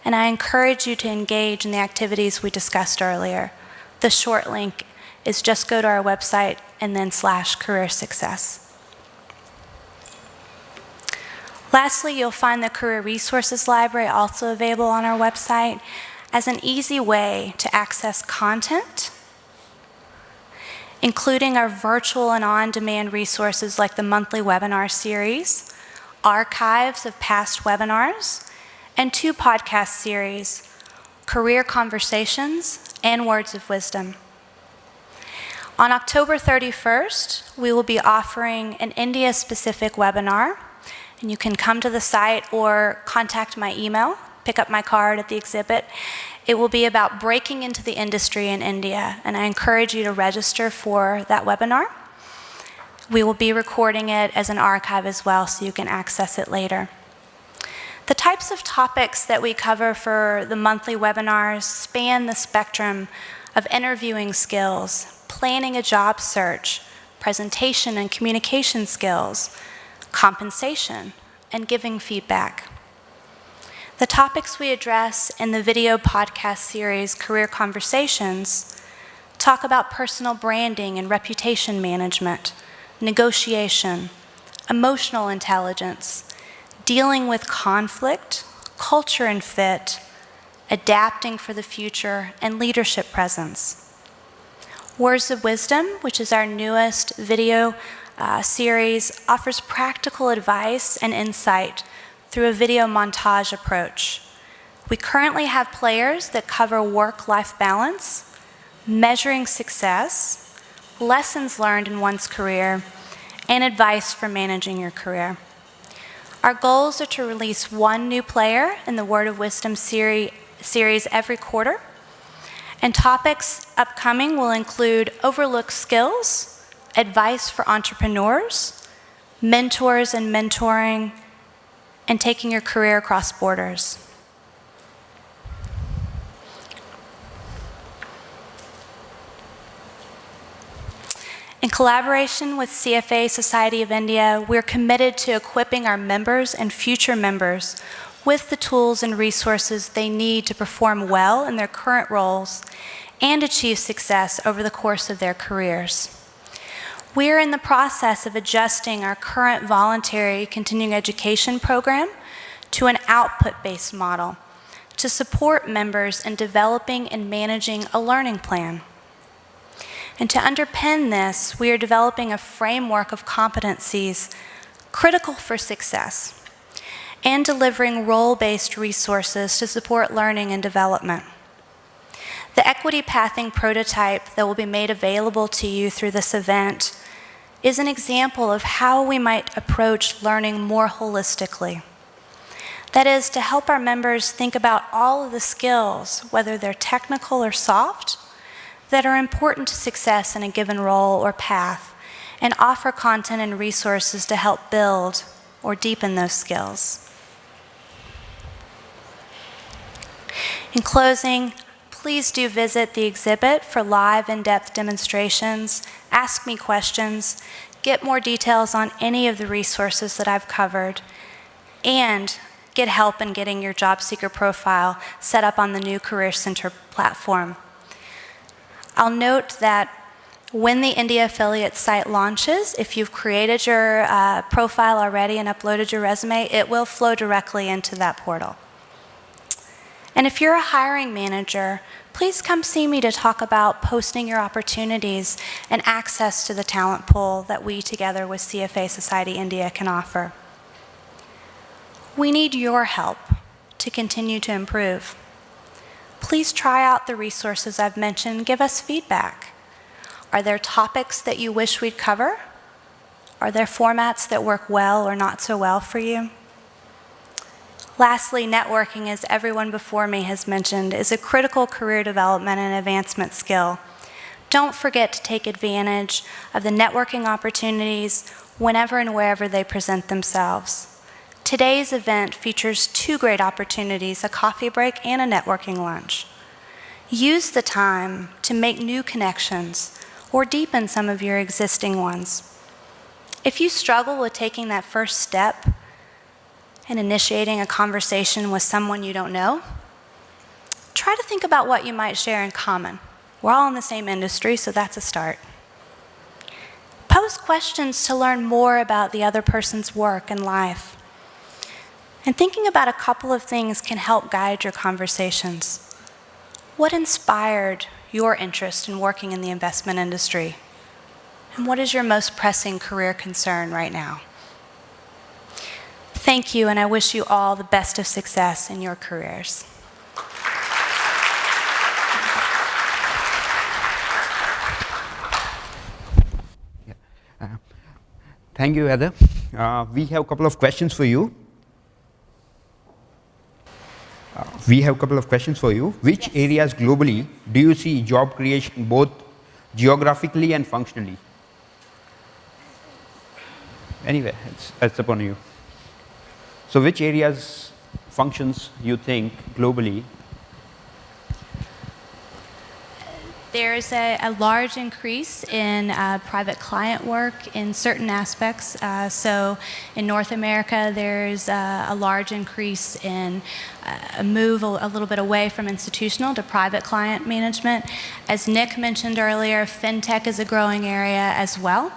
and I encourage you to engage in the activities we discussed earlier. The short link is just go to our website and then /career success. Lastly, you'll find the Career Resources Library also available on our website as an easy way to access content, including our virtual and on-demand resources like the monthly webinar series, archives of past webinars, and 2 podcast series, Career Conversations and Words of Wisdom. On October 31st, we will be offering an India-specific webinar, and you can come to the site or contact my email, pick up my card at the exhibit. It will be about breaking into the industry in India, and I encourage you to register for that webinar. We will be recording it as an archive as well, so you can access it later. The types of topics that we cover for the monthly webinars span the spectrum of interviewing skills, planning a job search, presentation and communication skills, compensation, and giving feedback. The topics we address in the video podcast series, Career Conversations, talk about personal branding and reputation management, negotiation, emotional intelligence, dealing with conflict, culture and fit, adapting for the future, and leadership presence. Words of Wisdom, which is our newest video series, offers practical advice and insight through a video montage approach. We currently have players that cover work-life balance, measuring success, lessons learned in one's career, and advice for managing your career. Our goals are to release 1 new player in the Word of Wisdom series every quarter, and topics upcoming will include overlooked skills, advice for entrepreneurs, mentors and mentoring, and taking your career across borders. In collaboration with CFA Society of India, we're committed to equipping our members and future members with the tools and resources they need to perform well in their current roles and achieve success over the course of their careers. We're in the process of adjusting our current voluntary continuing education program to an output-based model to support members in developing and managing a learning plan. And to underpin this, we are developing a framework of competencies critical for success and delivering role-based resources to support learning and development. The equity pathing prototype that will be made available to you through this event is an example of how we might approach learning more holistically. That is, to help our members think about all of the skills, whether they're technical or soft, that are important to success in a given role or path, and offer content and resources to help build or deepen those skills. In closing, please do visit the exhibit for live in-depth demonstrations, ask me questions, get more details on any of the resources that I've covered, and get help in getting your job seeker profile set up on the new Career Center platform. I'll note that when the India affiliate site launches, if you've created your profile already and uploaded your resume, it will flow directly into that portal. And if you're a hiring manager, please come see me to talk about posting your opportunities and access to the talent pool that we, together with CFA Society India, can offer. We need your help to continue to improve. Please try out the resources I've mentioned. Give us feedback. Are there topics that you wish we'd cover? Are there formats that work well or not so well for you? Lastly, networking, as everyone before me has mentioned, is a critical career development and advancement skill. Don't forget to take advantage of the networking opportunities whenever and wherever they present themselves. Today's event features 2 great opportunities, a coffee break and a networking lunch. Use the time to make new connections or deepen some of your existing ones. If you struggle with taking that first step and initiating a conversation with someone you don't know, try to think about what you might share in common. We're all in the same industry, so that's a start. Pose questions to learn more about the other person's work and life. And thinking about a couple of things can help guide your conversations. What inspired your interest in working in the investment industry? And what is your most pressing career concern right now? Thank you, and I wish you all the best of success in your careers. Thank you, Heather. We have a couple of questions for you. Which areas globally do you see job creation both geographically and functionally? Anyway, it's upon you. So which areas, functions you think globally? There's a large increase in private client work in certain aspects. So in North America, there's a large increase in a move a little bit away from institutional to private client management. As Nick mentioned earlier, fintech is a growing area as well.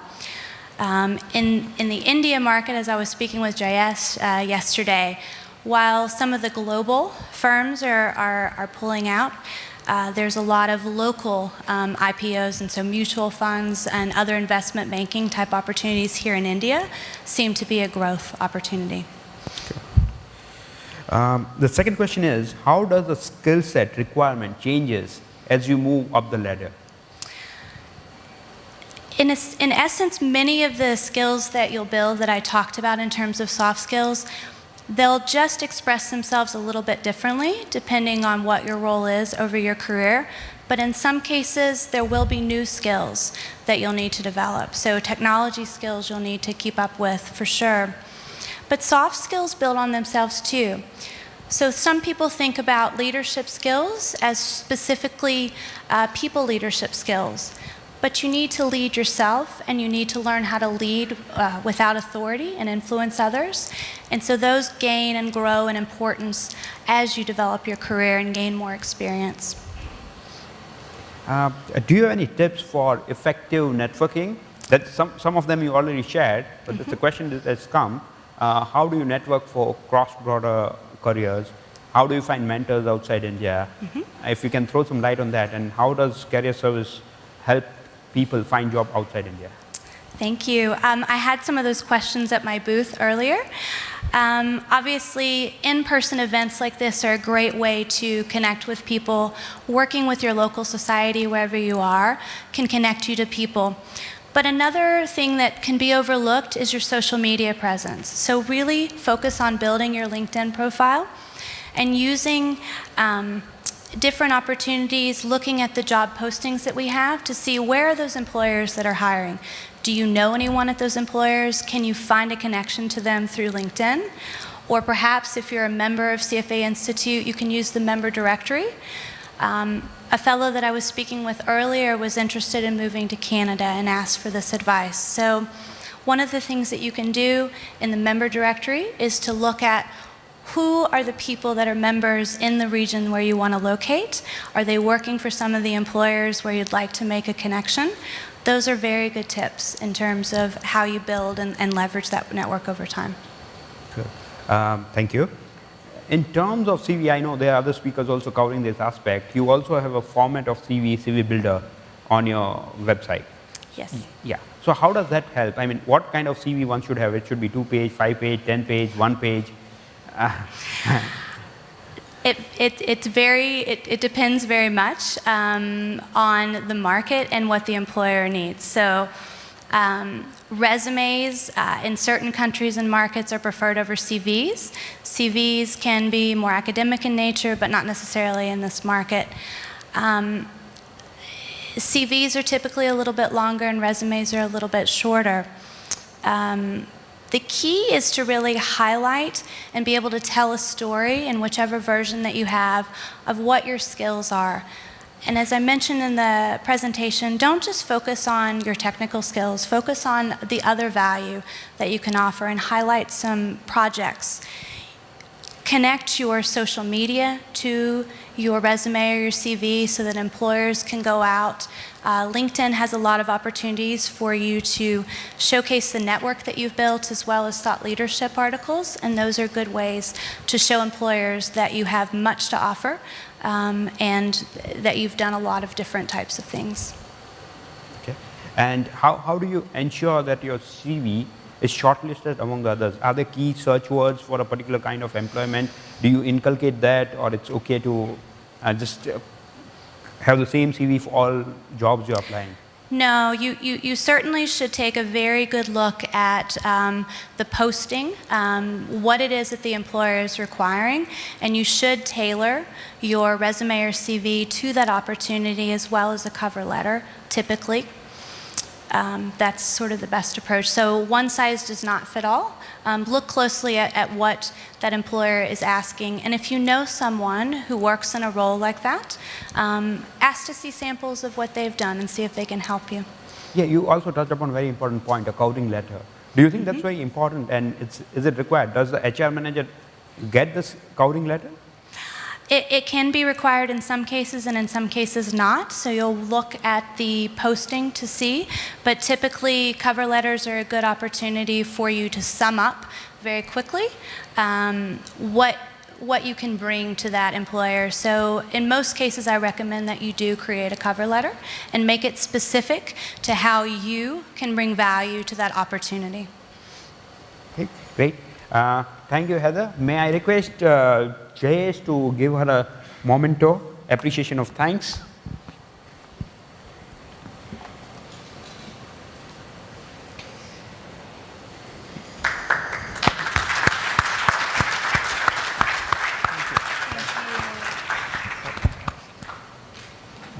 In the India market, as I was speaking with Jayesh yesterday, while some of the global firms are pulling out, there's a lot of local IPOs, and so mutual funds and other investment banking type opportunities here in India seem to be a growth opportunity. The second question is, how does the skill set requirement changes as you move up the ladder? In essence, many of the skills that you'll build that I talked about in terms of soft skills, they'll just express themselves a little bit differently depending on what your role is over your career. But in some cases, there will be new skills that you'll need to develop. So technology skills you'll need to keep up with for sure. But soft skills build on themselves too. So some people think about leadership skills as specifically people leadership skills. But you need to lead yourself, and you need to learn how to lead without authority and influence others. And so those gain and grow in importance as you develop your career and gain more experience. Do you have any tips for effective networking? That some of them you already shared, but it's a question that has come. How do you network for cross-border careers? How do you find mentors outside India? If you can throw some light on that, and how does career service help people find job outside India? Thank you. I had some of those questions at my booth earlier. Obviously, in-person events like this are a great way to connect with people. Working with your local society, wherever you are, can connect you to people. But another thing that can be overlooked is your social media presence. So really focus on building your LinkedIn profile and using different opportunities, looking at the job postings that we have to see where are those employers that are hiring. Do you know anyone at those employers? Can you find a connection to them through LinkedIn? Or perhaps if you're a member of CFA Institute, you can use the member directory. A fellow that I was speaking with earlier was interested in moving to Canada and asked for this advice. So one of the things that you can do in the member directory is to look at who are the people that are members in the region where you want to locate? Are they working for some of the employers where you'd like to make a connection? Those are very good tips in terms of how you build and leverage that network over time. Good. Thank you. In terms of CV, I know there are other speakers also covering this aspect. You also have a format of CV builder on your website. Yes. Yeah. So how does that help? I mean, what kind of CV one should have? It should be 2-page, 5-page, 10-page, 1-page. It depends very much on the market and what the employer needs. So resumes in certain countries and markets are preferred over CVs. CVs can be more academic in nature, but not necessarily in this market. CVs are typically a little bit longer and resumes are a little bit shorter. The key is to really highlight and be able to tell a story in whichever version that you have of what your skills are. And as I mentioned in the presentation, don't just focus on your technical skills, focus on the other value that you can offer and highlight some projects. connect your social media to your resume or your CV so that employers can go out. LinkedIn has a lot of opportunities for you to showcase the network that you've built as well as thought leadership articles, and those are good ways to show employers that you have much to offer and that you've done a lot of different types of things. Okay. And how do you ensure that your CV is shortlisted among others? Are there key search words for a particular kind of employment? Do you inculcate that, or it's okay to just have the same CV for all jobs you're applying? No, you certainly should take a very good look at the posting, what it is that the employer is requiring, and you should tailor your resume or CV to that opportunity as well as a cover letter, typically. That's sort of the best approach. So one size does not fit all. Look closely at what that employer is asking. And if you know someone who works in a role like that, ask to see samples of what they've done and see if they can help you. Yeah, you also touched upon a very important point, a covering letter. Do you think that's very important, and is it required? Does the HR manager get this covering letter? It can be required in some cases and in some cases not, so you'll look at the posting to see, but typically cover letters are a good opportunity for you to sum up very quickly what you can bring to that employer. So in most cases I recommend that you do create a cover letter and make it specific to how you can bring value to that opportunity. Okay, great. Thank you, Heather. May I request Jayesh to give her a memento, appreciation of thanks.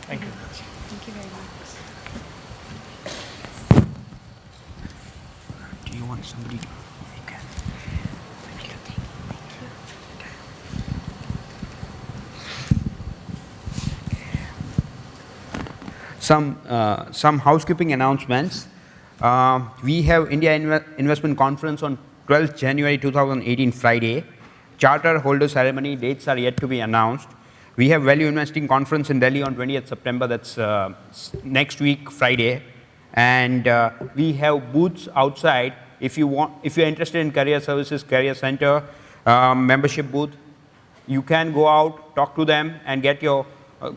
Thank you. Thank you very much. Do you want somebody to? Some housekeeping announcements. We have India Investment Conference on 12th January 2018, Friday. Charter holder ceremony dates are yet to be announced. We have Value Investing Conference in Delhi on 20th September. That's next week, Friday. And we have booths outside. If you're interested in career services, career center, membership booth, you can go out, talk to them, and get your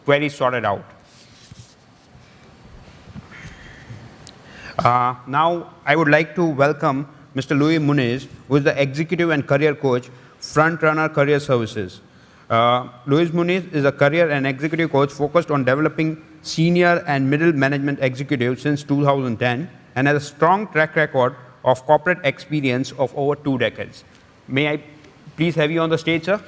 queries sorted out. Now, I would like to welcome Mr. Luis Muniz, who is the Executive and Career Coach, Frontrunner Career Services. Luis Muniz is a career and executive coach focused on developing senior and middle management executives since 2010 and has a strong track record of corporate experience of over 2 decades. May I please have you on the stage, sir?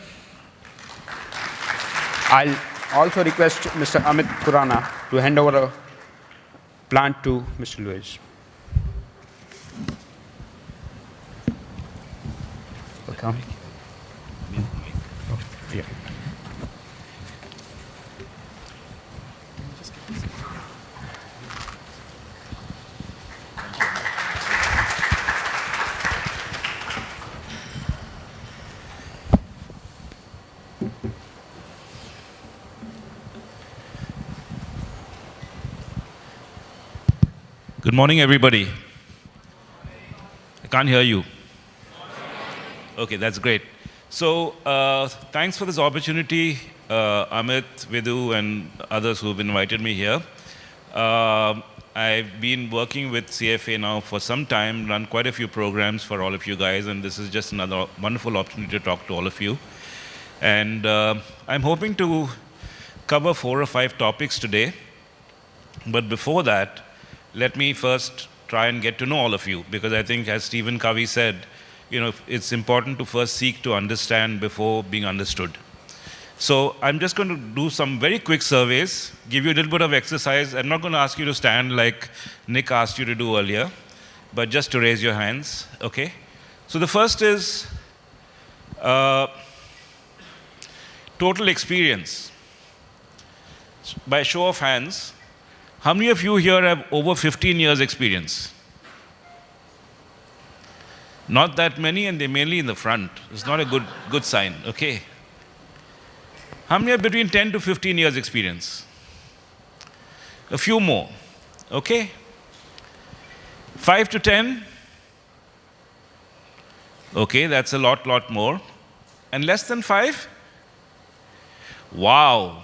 I'll also request Mr. Amit Khurana to hand over a plant to Mr. Luis. Welcome. Yeah. Good morning, everybody. I can't hear you. Okay, that's great. So thanks for this opportunity, Amit, Vidhu, and others who have invited me here. I've been working with CFA now for some time, run quite a few programs for all of you guys, and this is just another wonderful opportunity to talk to all of you. And I'm hoping to cover 4 or 5 topics today. But before that, let me first try and get to know all of you, because I think, as Stephen Covey said, it's important to first seek to understand before being understood. So I'm just going to do some very quick surveys, give you a little bit of exercise. I'm not going to ask you to stand like Nick asked you to do earlier, but just to raise your hands, okay? So the first is total experience. By show of hands, how many of you here have over 15 years experience? Not that many, and they're mainly in the front. It's not a good sign, okay? How many have between 10 to 15 years experience? A few more, okay? 5 to 10? Okay, that's a lot more. And less than 5? Wow.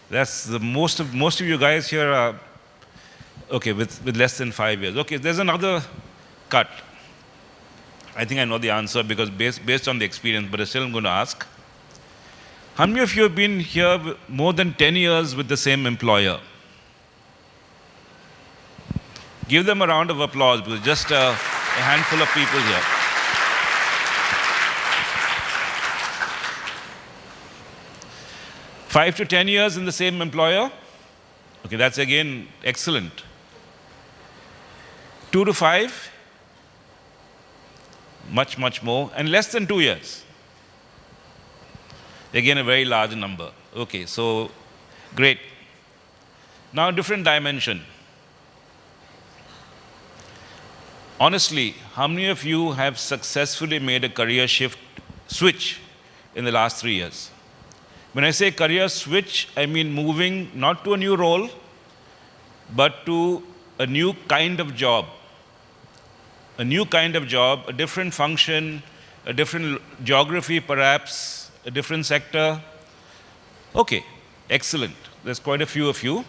That's the most of you guys here are, okay, with less than 5 years. Okay, there's another cut. I think I know the answer because based on the experience, but still I'm going to ask. How many of you have been here more than 10 years with the same employer? Give them a round of applause because just a handful of people here. Five to 10 years in the same employer? Okay, that's again excellent. 2 to 5? Much more. And less than 2 years? Again, a very large number. Okay, so great. Now, different dimension. Honestly, how many of you have successfully made a career switch in the last 3 years? When I say career switch, I mean moving not to a new role, but to a new kind of job. A new kind of job, a different function, a different geography perhaps, a different sector. Okay, excellent. There's quite a few of you.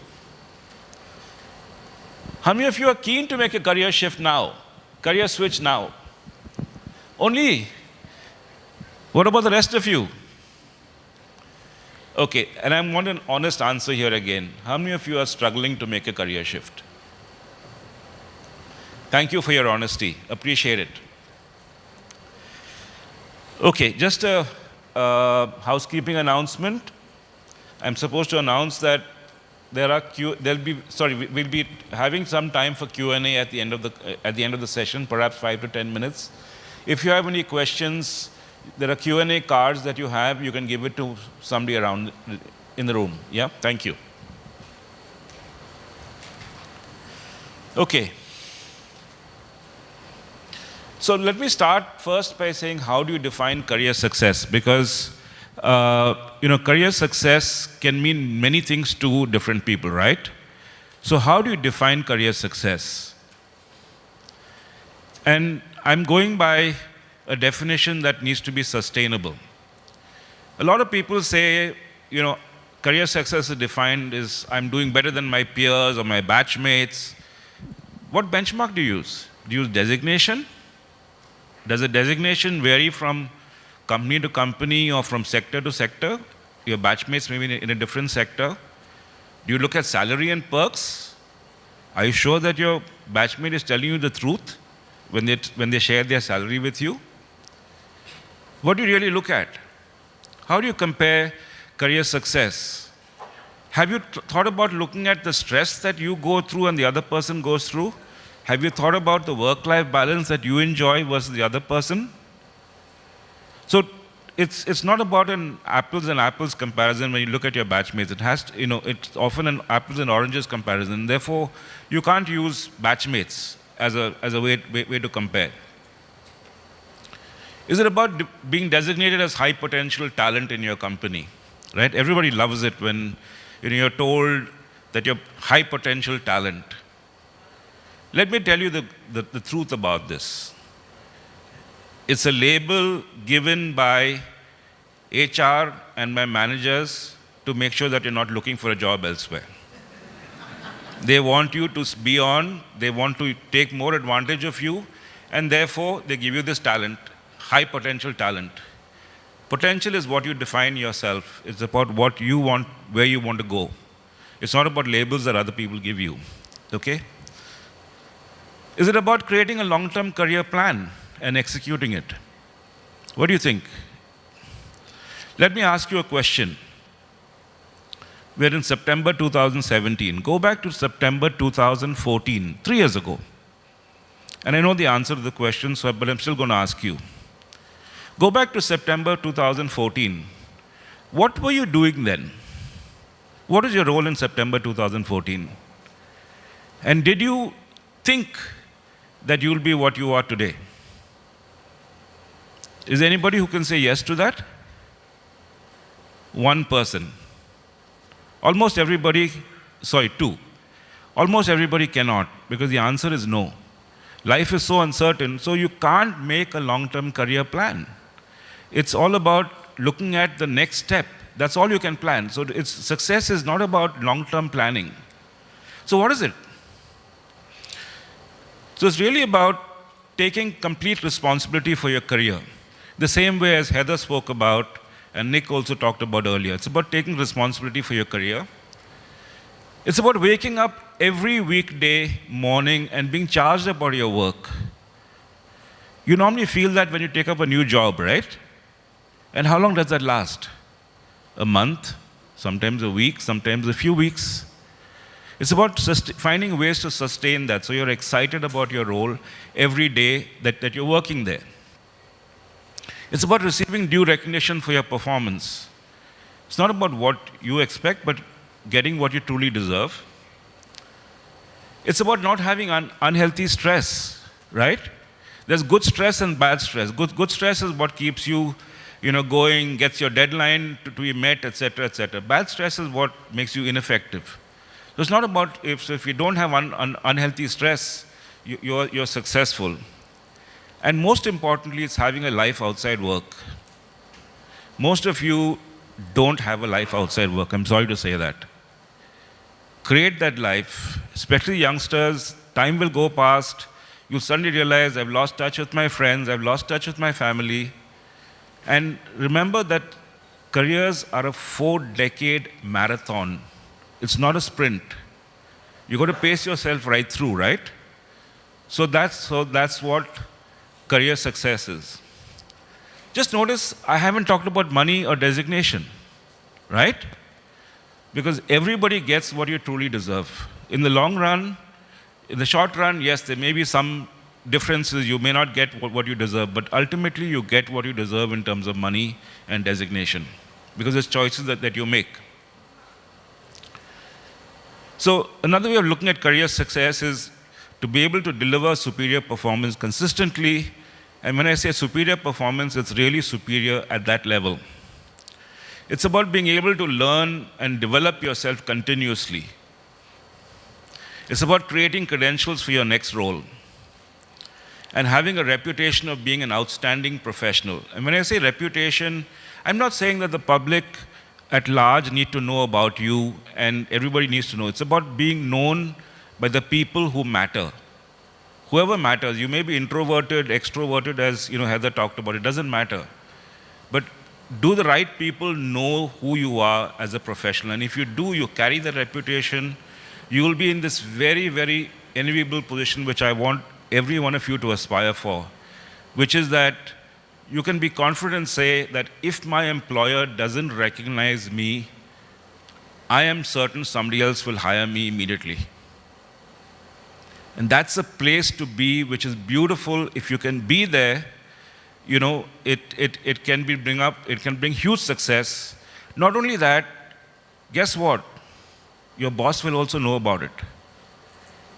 How many of you are keen to make a career shift now? Career switch now? Only? What about the rest of you? Okay, and I want an honest answer here again. How many of you are struggling to make a career shift? Thank you for your honesty. Appreciate it. Okay, just a housekeeping announcement. I'm supposed to announce that we'll be having some time for Q&A at the end of the session, perhaps 5 to 10 minutes. If you have any questions, there are Q&A cards that you have. You can give it to somebody around in the room. Yeah, thank you. Okay. So let me start first by saying, how do you define career success? Because career success can mean many things to different people, right? So how do you define career success? And I'm going by a definition that needs to be sustainable. A lot of people say, career success is defined as I'm doing better than my peers or my batchmates. What benchmark do you use? Do you use designation? Does the designation vary from company to company or from sector to sector? Your batchmates may be in a different sector. Do you look at salary and perks? Are you sure that your batchmate is telling you the truth when they share their salary with you? What do you really look at? How do you compare career success? Have you thought about looking at the stress that you go through and the other person goes through? Have you thought about the work-life balance that you enjoy versus the other person? So it's not about an apples and apples comparison when you look at your batchmates. It has to, it's often an apples and oranges comparison. Therefore, you can't use batchmates as a way to compare. Is it about being designated as high potential talent in your company? Right? Everybody loves it when you're told that you're high potential talent. Let me tell you the truth about this. It's a label given by HR and my managers to make sure that you're not looking for a job elsewhere. They want you to be on, they want to take more advantage of you, and therefore they give you this talent, high potential talent. Potential is what you define yourself. It's about what you want, where you want to go. It's not about labels that other people give you. Okay? Is it about creating a long-term career plan and executing it? What do you think? Let me ask you a question. We're in September 2017. Go back to September 2014, 3 years ago. And I know the answer to the question, but I'm still going to ask you. Go back to September 2014. What were you doing then? What is your role in September 2014? And did you think that you'll be what you are today? Is there anybody who can say yes to that? One person. Almost everybody, sorry, two. Almost everybody cannot, because the answer is no. Life is so uncertain, so you can't make a long-term career plan. It's all about looking at the next step. That's all you can plan. So success is not about long-term planning. So what is it? So it's really about taking complete responsibility for your career. The same way as Heather spoke about, and Nick also talked about earlier. It's about taking responsibility for your career. It's about waking up every weekday morning and being charged about your work. You normally feel that when you take up a new job, right? And how long does that last? A month, sometimes a week, sometimes a few weeks. It's about finding ways to sustain that, so you're excited about your role every day that you're working there. It's about receiving due recognition for your performance. It's not about what you expect, but getting what you truly deserve. It's about not having unhealthy stress, right? There's good stress and bad stress. Good stress is what keeps you, going, gets your deadline to be met, etc., etc. Bad stress is what makes you ineffective. So it's not about if you don't have unhealthy stress, you're successful. And most importantly, it's having a life outside work. Most of you don't have a life outside work. I'm sorry to say that. Create that life, especially youngsters. Time will go past. You'll suddenly realize, I've lost touch with my friends, I've lost touch with my family. And remember that careers are a 4-decade marathon. It's not a sprint. You've got to pace yourself right through, right? So that's what career success is. Just notice, I haven't talked about money or designation, right? Because everybody gets what you truly deserve. In the long run, in the short run, yes, there may be some differences. You may not get what you deserve, but ultimately you get what you deserve in terms of money and designation, because it's choices that you make. So another way of looking at career success is to be able to deliver superior performance consistently. And when I say superior performance, it's really superior at that level. It's about being able to learn and develop yourself continuously. It's about creating credentials for your next role and having a reputation of being an outstanding professional. And when I say reputation, I'm not saying that the public at large need to know about you and everybody needs to know. It's about being known by the people who matter. Whoever matters, you may be introverted, extroverted, as Heather talked about, it doesn't matter. But do the right people know who you are as a professional? And if you do, you carry the reputation, you will be in this very, very enviable position, which I want every one of you to aspire for, which is that you can be confident and say that if my employer doesn't recognize me, I am certain somebody else will hire me immediately. And that's a place to be, which is beautiful. If you can be there, it can bring huge success. Not only that, guess what? Your boss will also know about it.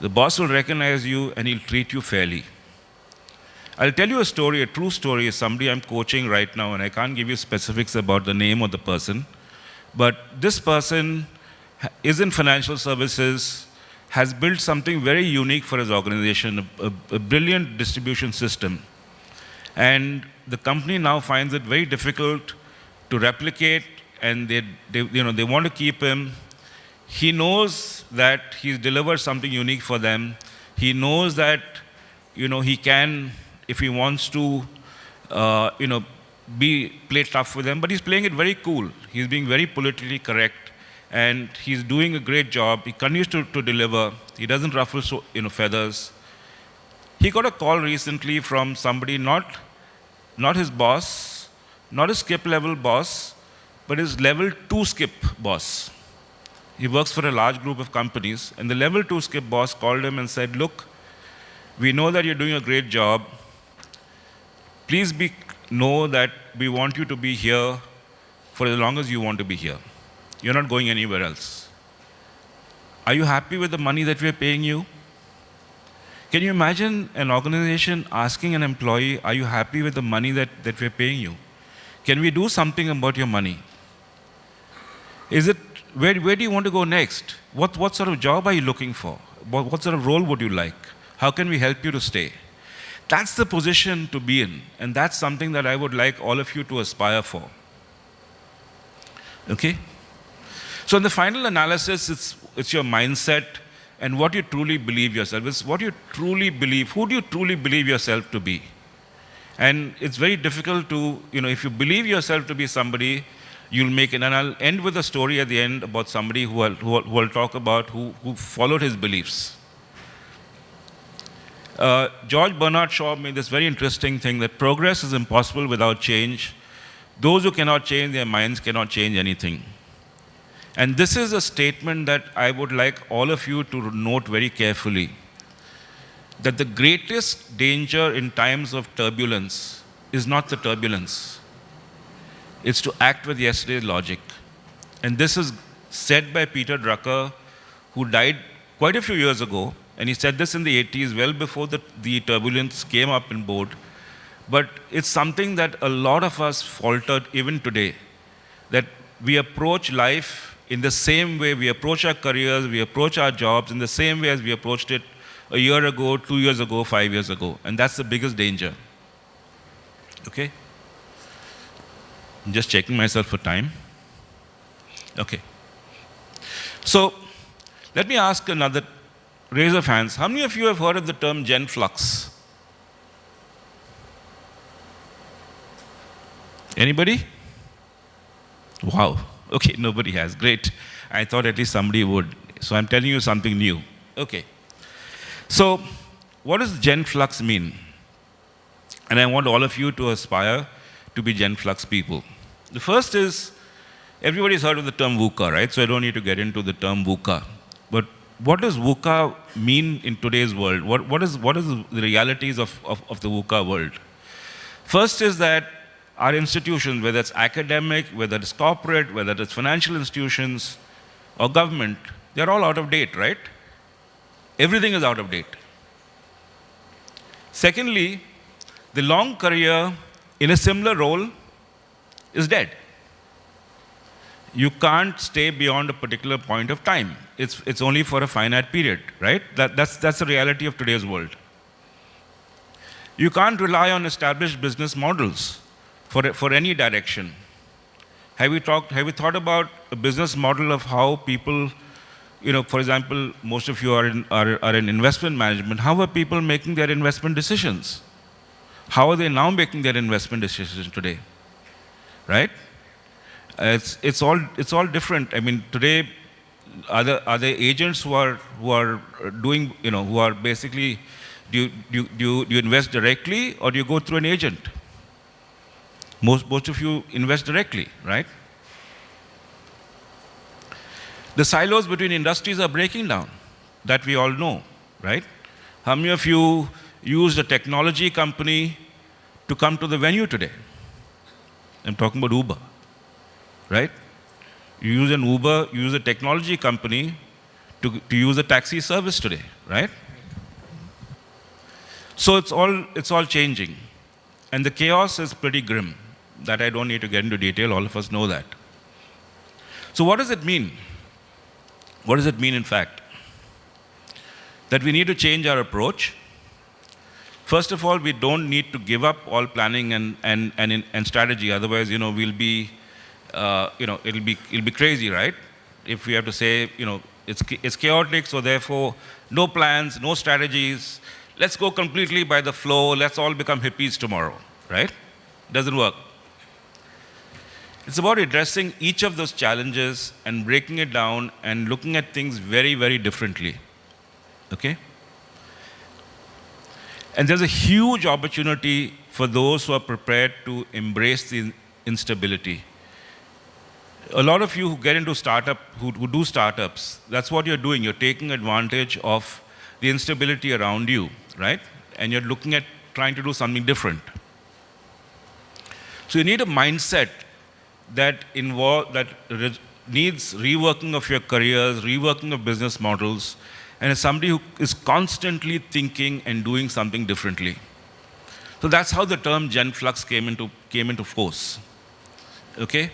The boss will recognize you and he'll treat you fairly. I'll tell you a story, a true story. Is somebody I'm coaching right now, and I can't give you specifics about the name of the person. But this person is in financial services, has built something very unique for his organization, a brilliant distribution system. And the company now finds it very difficult to replicate, and they want to keep him. He knows that he's delivered something unique for them. He knows that he can, if he wants to, play tough with them, but he's playing it very cool. He's being very politically correct, and he's doing a great job. He continues to deliver. He doesn't ruffle feathers. He got a call recently from somebody, not his boss, not his skip level boss, but his level 2 skip boss. He works for a large group of companies, and the level 2 skip boss called him and said, look, we know that you're doing a great job. Please know that we want you to be here for as long as you want to be here. You're not going anywhere else. Are you happy with the money that we're paying you? Can you imagine an organization asking an employee, are you happy with the money that we're paying you? Can we do something about your money? Where do you want to go next? What sort of job are you looking for? What sort of role would you like? How can we help you to stay? That's the position to be in, and that's something that I would like all of you to aspire for. Okay? So in the final analysis, it's your mindset and what you truly believe yourself. It's what you truly believe. Who do you truly believe yourself to be? And it's very difficult to, if you believe yourself to be somebody, you'll make it. And I'll end with a story at the end about somebody who I'll talk about who followed his beliefs. George Bernard Shaw made this very interesting thing that progress is impossible without change. Those who cannot change their minds cannot change anything. And this is a statement that I would like all of you to note very carefully. That the greatest danger in times of turbulence is not the turbulence. It's to act with yesterday's logic. And this is said by Peter Drucker, who died quite a few years ago. And he said this in the 80s, well before the turbulence came up in board. But it's something that a lot of us faltered even today. That we approach life in the same way we approach our careers, we approach our jobs in the same way as we approached it a year ago, 2 years ago, 5 years ago. And that's the biggest danger. Okay? I'm just checking myself for time. Okay. So, let me ask another. Raise of hands. How many of you have heard of the term Gen Flux? Anybody? Wow. Okay, nobody has. Great. I thought at least somebody would. So I'm telling you something new. Okay. So, what does Gen Flux mean? And I want all of you to aspire to be Gen Flux people. The first is, everybody's heard of the term VUCA, right? So I don't need to get into the term VUCA. But what does VUCA mean in today's world? What is the realities of the VUCA world? First is that our institutions, whether it's academic, whether it's corporate, whether it's financial institutions or government, they're all out of date, right? Everything is out of date. Secondly, the long career in a similar role is dead. You can't stay beyond a particular point of time. It's only for a finite period, right? That's the reality of today's world. You can't rely on established business models for any direction. Have you thought about a business model of how people, for example, most of you are in investment management. How are people making their investment decisions? How are they now making their investment decisions today? Right? It's all different. I mean, today, are there agents who are doing, who are basically, do you invest directly or do you go through an agent? Most of you invest directly, right? The silos between industries are breaking down, that we all know, right? How many of you used a technology company to come to the venue today? I'm talking about Uber, right? You use an Uber, you use a technology company to use a taxi service today, right? So it's all changing. And the chaos is pretty grim. That I don't need to get into detail, all of us know that. So what does it mean? What does it mean in fact? That we need to change our approach. First of all, we don't need to give up all planning and strategy. Otherwise, we'll be, it'll be crazy, right? If we have to say, it's chaotic, so therefore, no plans, no strategies. Let's go completely by the flow. Let's all become hippies tomorrow, right? Doesn't work. It's about addressing each of those challenges and breaking it down and looking at things very, very differently. Okay? And there's a huge opportunity for those who are prepared to embrace the instability. A lot of you who get into startup, who do startups, that's what you're doing. You're taking advantage of the instability around you, right? And you're looking at trying to do something different. So you need a mindset that needs reworking of your careers, reworking of business models, and as somebody who is constantly thinking and doing something differently. So that's how the term Gen Flux came into force. Okay?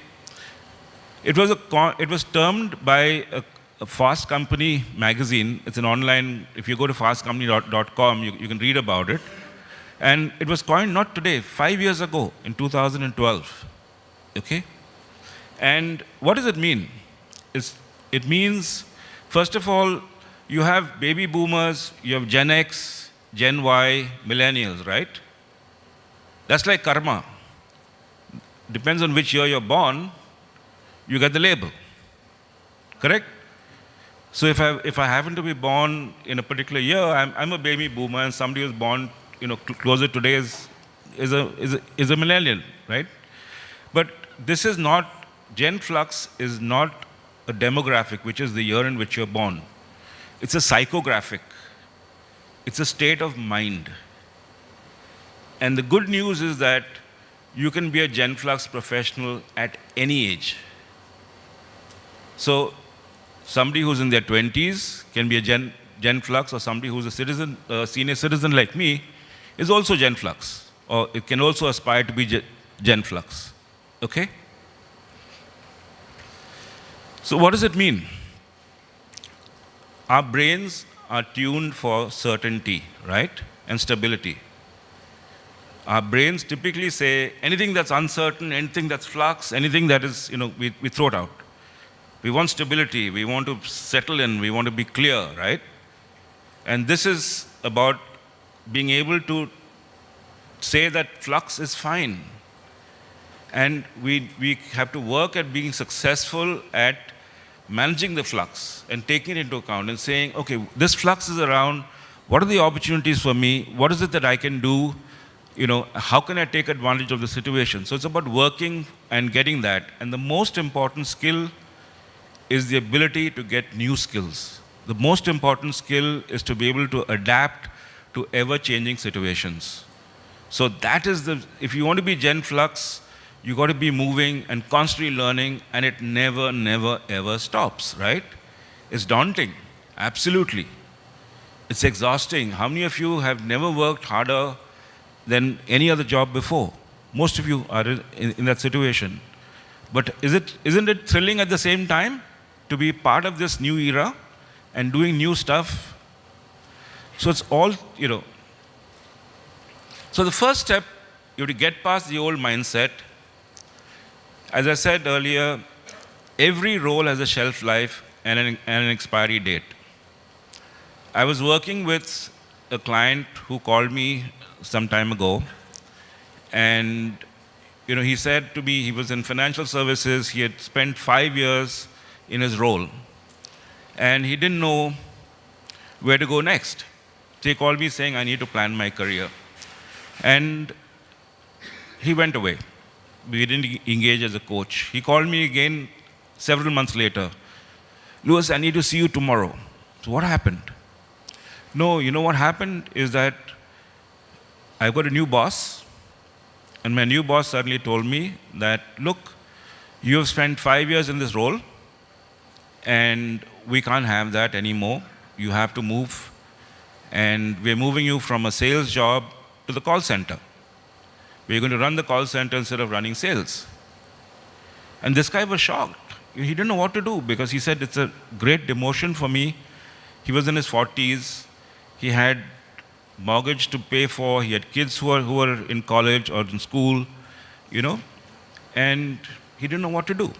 It was termed by a Fast Company magazine. It's an online, if you go to fastcompany.com, you can read about it. And it was coined not today, 5 years ago, in 2012. Okay? And what does it mean? It means, first of all, you have baby boomers, you have Gen X, Gen Y, millennials, right? That's like karma. Depends on which year you're born, you get the label. Correct? So if I happen to be born in a particular year, I'm a baby boomer, and somebody who's born, closer today is a millennial, right? But this is not, Gen Flux is not a demographic, which is the year in which you're born. It's a psychographic. It's a state of mind. And the good news is that you can be a Gen Flux professional at any age. So somebody who's in their 20s can be a Gen Flux, or somebody who's a senior citizen like me is also Gen Flux, or it can also aspire to be Gen Flux. Okay? So what does it mean? Our brains are tuned for certainty, right? And stability. Our brains typically say anything that's uncertain, anything that's flux, anything that is, we throw it out. We want stability, we want to settle in, we want to be clear, right? And this is about being able to say that flux is fine. And we have to work at being successful at managing the flux and taking it into account and saying, okay, this flux is around, what are the opportunities for me? What is it that I can do? How can I take advantage of the situation? So it's about working and getting that. And the most important skill is the ability to get new skills. The most important skill is to be able to adapt to ever-changing situations. So that is if you want to be Gen Flux, you got to be moving and constantly learning, and it never, never, ever stops, right? It's daunting, absolutely. It's exhausting. How many of you have never worked harder than any other job before? Most of you are in that situation. But isn't it thrilling at the same time to be part of this new era and doing new stuff? So it's all, So the first step, you have to get past the old mindset. As I said earlier, every role has a shelf life and an expiry date. I was working with a client who called me some time ago, and he said to me he was in financial services, he had spent 5 years in his role, and he didn't know where to go next. So he called me saying, I need to plan my career. And he went away. We didn't engage as a coach. He called me again several months later. Louis, I need to see you tomorrow. So what happened? No, what happened is that I've got a new boss, and my new boss suddenly told me that, look, you have spent 5 years in this role, and we can't have that anymore. You have to move, and we're moving you from a sales job to the call center. We're going to run the call center instead of running sales. And this guy was shocked. He didn't know what to do, because he said, it's a great demotion for me. He was in his 40s. He had mortgage to pay for. He had kids who were in college or in school, and he didn't know what to do.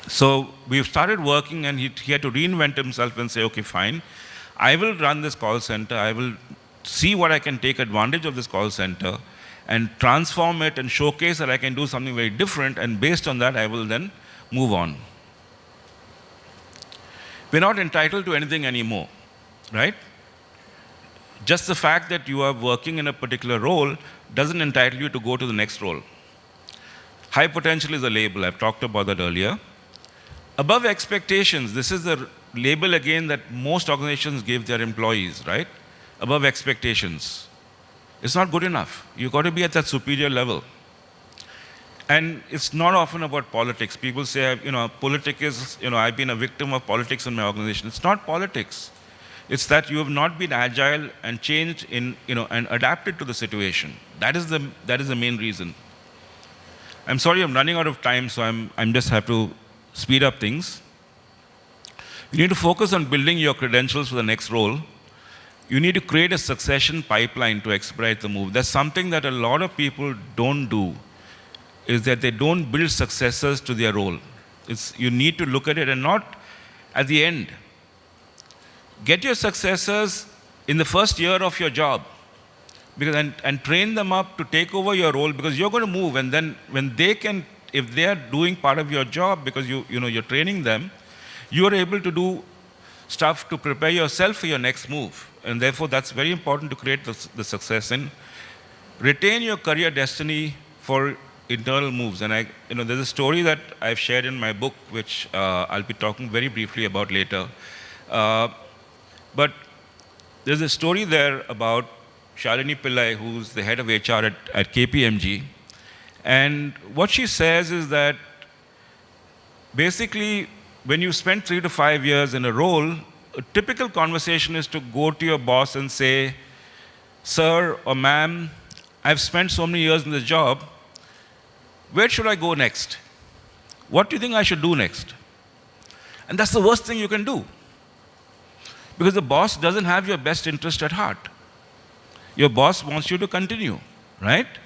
So we started working, and he had to reinvent himself and say, okay, fine, I will run this call center. I will see what I can take advantage of this call center and transform it and showcase that I can do something very different, and based on that, I will then move on. We're not entitled to anything anymore, right? Just the fact that you are working in a particular role doesn't entitle you to go to the next role. High potential is a label. I've talked about that earlier. Above expectations, this is the label again that most organizations give their employees, right? Above expectations. It's not good enough. You've got to be at that superior level. And it's not often about politics. People say, politics is, I've been a victim of politics in my organization. It's not politics. It's that you have not been agile and changed and adapted to the situation. That is the main reason. I'm sorry, I'm running out of time, so I'm just have to speed up things. You need to focus on building your credentials for the next role. You need to create a succession pipeline to expedite the move. That's something that a lot of people don't do, is that they don't build successors to their role. You need to look at it and not at the end. Get your successors in the first year of your job, and train them up to take over your role, because you're going to move, and then when if they are doing part of your job because you're training them, you are able to do stuff to prepare yourself for your next move. And therefore, that's very important to create the success in. Retain your career destiny for internal moves. And there's a story that I've shared in my book, which I'll be talking very briefly about later. But there's a story there about Shalini Pillai, who's the head of HR at KPMG. And what she says is that basically, when you spend 3 to 5 years in a role, a typical conversation is to go to your boss and say, "Sir or ma'am, I've spent so many years in this job. Where should I go next? What do you think I should do next?" And that's the worst thing you can do, because the boss doesn't have your best interest at heart. Your boss wants you to continue, right?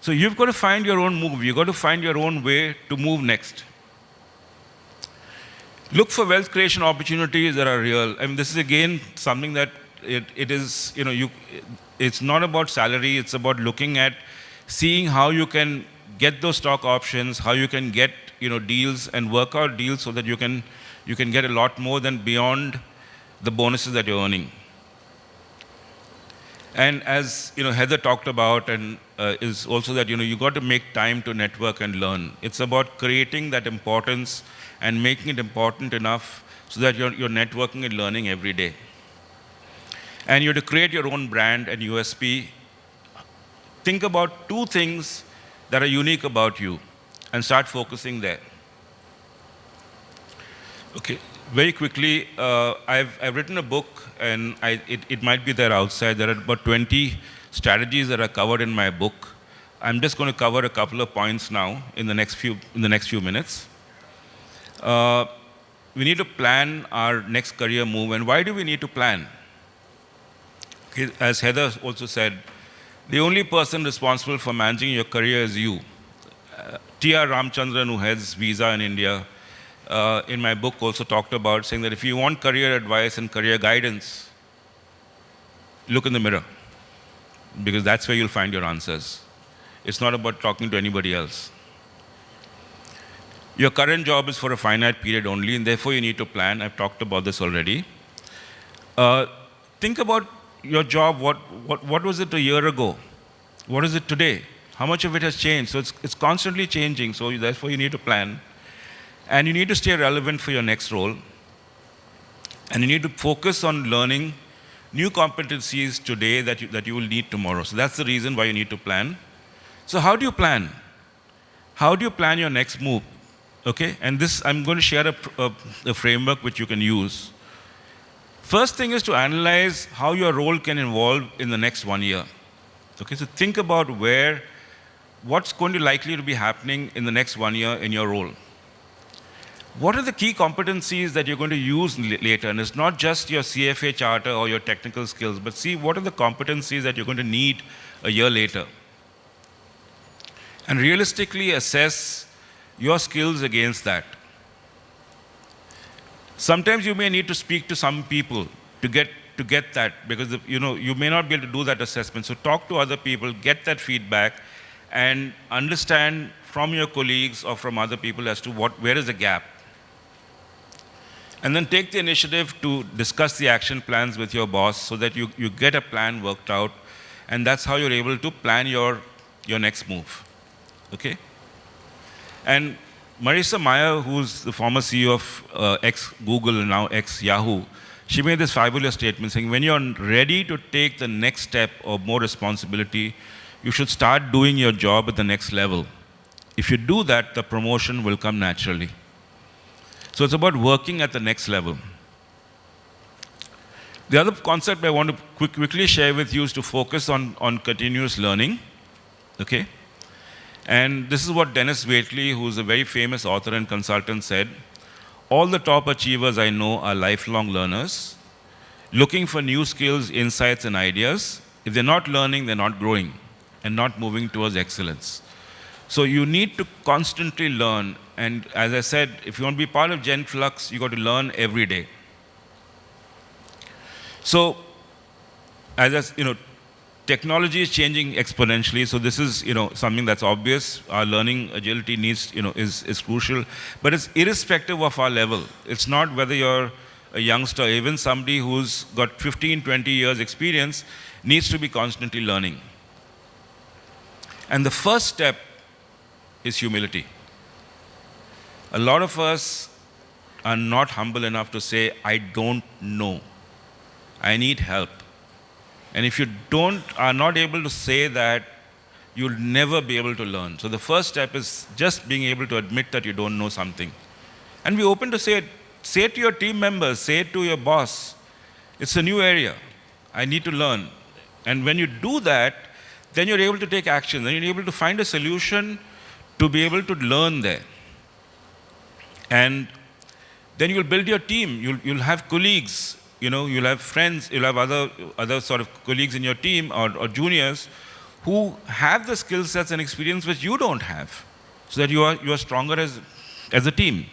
So you've got to find your own move. You've got to find your own way to move next. Look for wealth creation opportunities that are real. I mean, this is again something that it is, it's not about salary, it's about looking at seeing how you can get those stock options, how you can get, deals and work out deals so that you can get a lot more than beyond the bonuses that you're earning. And as Heather talked about, and is also that you got to make time to network and learn. It's about creating that importance and making it important enough so that you're networking and learning every day. And you have to create your own brand and USP. Think about 2 things that are unique about you and start focusing there. Okay, very quickly, I've written a book, and it might be there outside. There are about 20 strategies that are covered in my book. I'm just going to cover a couple of points now in the next few minutes. We need to plan our next career move. And why do we need to plan? Okay, as Heather also said, the only person responsible for managing your career is you. T.R. Ramchandran, who heads Visa in India, in my book also talked about saying that if you want career advice and career guidance, look in the mirror, because that's where you'll find your answers. It's not about talking to anybody else. Your current job is for a finite period only, and therefore you need to plan. I've talked about this already. Think about your job. What was it a year ago? What is it today? How much of it has changed? So it's constantly changing, so therefore you need to plan. And you need to stay relevant for your next role. And you need to focus on learning new competencies today that you will need tomorrow. So that's the reason why you need to plan. So how do you plan? How do you plan your next move? Okay, and I'm going to share a framework which you can use. First thing is to analyze how your role can evolve in the next 1 year. Okay, so think about what's going to likely to be happening in the next 1 year in your role. What are the key competencies that you're going to use later? And it's not just your CFA charter or your technical skills, but see what are the competencies that you're going to need a year later. And realistically assess your skills against that. Sometimes you may need to speak to some people to get that, because you may not be able to do that assessment. So talk to other people, get that feedback, and understand from your colleagues or from other people as to where is the gap. And then take the initiative to discuss the action plans with your boss so that you get a plan worked out, and that's how you're able to plan your next move. Okay? And Marissa Mayer, who's the former CEO of ex-Google and now ex-Yahoo, she made this fabulous statement saying, when you're ready to take the next step of more responsibility, you should start doing your job at the next level. If you do that, the promotion will come naturally. So it's about working at the next level. The other concept I want to quickly share with you is to focus on continuous learning. Okay? And this is what Dennis Waitley, who's a very famous author and consultant, said. All the top achievers I know are lifelong learners, looking for new skills, insights, and ideas. If they're not learning, they're not growing and not moving towards excellence. So you need to constantly learn. And as I said, if you want to be part of Gen Flux, you've got to learn every day. So, technology is changing exponentially. So this is, something that's obvious. Our learning agility needs, is crucial. But it's irrespective of our level. It's not whether you're a youngster, even somebody who's got 15, 20 years experience needs to be constantly learning. And the first step is humility. A lot of us are not humble enough to say, I don't know. I need help. And if you are not able to say that, you'll never be able to learn. So the first step is just being able to admit that you don't know something. And be open to say it. Say it to your team members, say it to your boss. It's a new area. I need to learn. And when you do that, then you're able to take action. Then you're able to find a solution to be able to learn there. And then you'll build your team. You'll have colleagues. You'll have friends, you'll have other sort of colleagues in your team or juniors who have the skill sets and experience which you don't have, so that you are stronger as a team.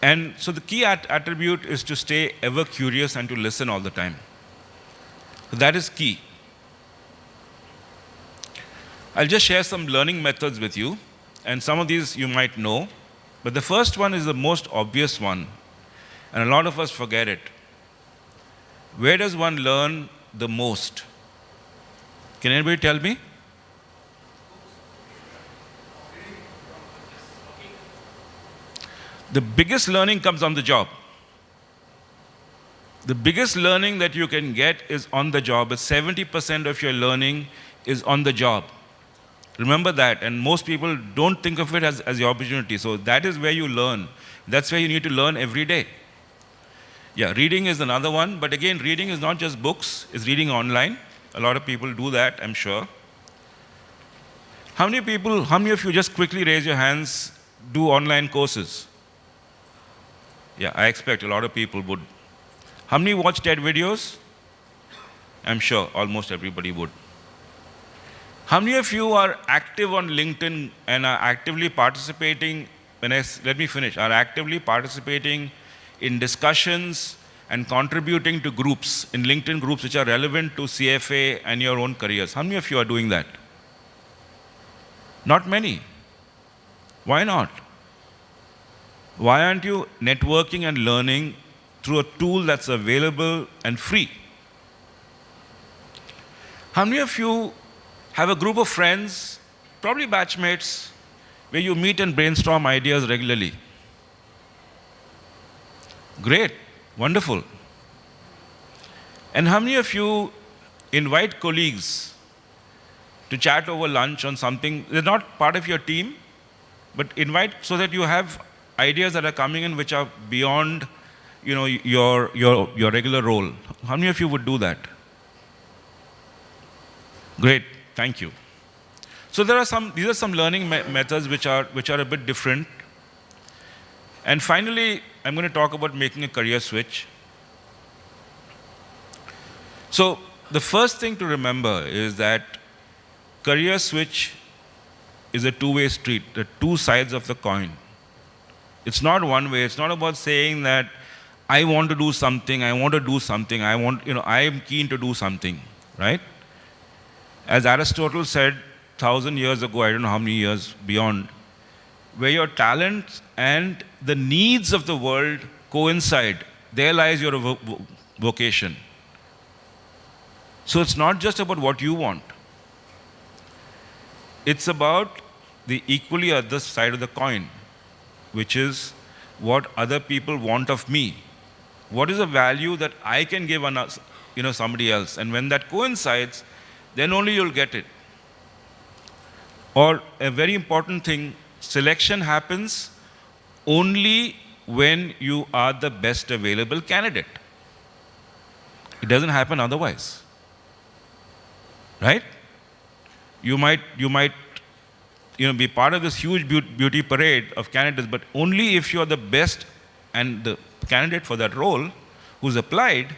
And so the key attribute is to stay ever curious and to listen all the time. So that is key. I'll just share some learning methods with you, and some of these you might know, but the first one is the most obvious one. And a lot of us forget it. Where does one learn the most? Can anybody tell me? The biggest learning comes on the job. The biggest learning that you can get is on the job. But 70% of your learning is on the job. Remember that. And most people don't think of it as the opportunity. So that is where you learn. That's where you need to learn every day. Yeah, reading is another one, but again, reading is not just books, it's reading online. A lot of people do that, I'm sure. How many of you, just quickly raise your hands, do online courses? Yeah, I expect a lot of people would. How many watch TED videos? I'm sure almost everybody would. How many of you are active on LinkedIn and are actively participating, let me finish, are actively participating in discussions and contributing to groups, in LinkedIn groups which are relevant to CFA and your own careers? How many of you are doing that? Not many. Why not? Why aren't you networking and learning through a tool that's available and free? How many of you have a group of friends, probably batchmates, where you meet and brainstorm ideas regularly? Great, wonderful. And how many of you invite colleagues to chat over lunch on something? They're not part of your team, but invite so that you have ideas that are coming in which are beyond, your regular role. How many of you would do that? Great, thank you. So these are some learning methods which are a bit different. And finally, I'm going to talk about making a career switch. So the first thing to remember is that career switch is a two-way street, the two sides of the coin. It's not one way. It's not about saying that I want to do something, I am keen to do something, right? As Aristotle said 1,000 years ago, I don't know how many years beyond, where your talents and the needs of the world coincide, there lies your vocation. So it's not just about what you want. It's about the equally other side of the coin, which is what other people want of me. What is a value that I can give somebody else? And when that coincides, then only you'll get it. Or a very important thing, selection happens only when you are the best available candidate. It doesn't happen otherwise. Right? You might be part of this huge beauty parade of candidates, but only if you're the best and the candidate for that role who's applied,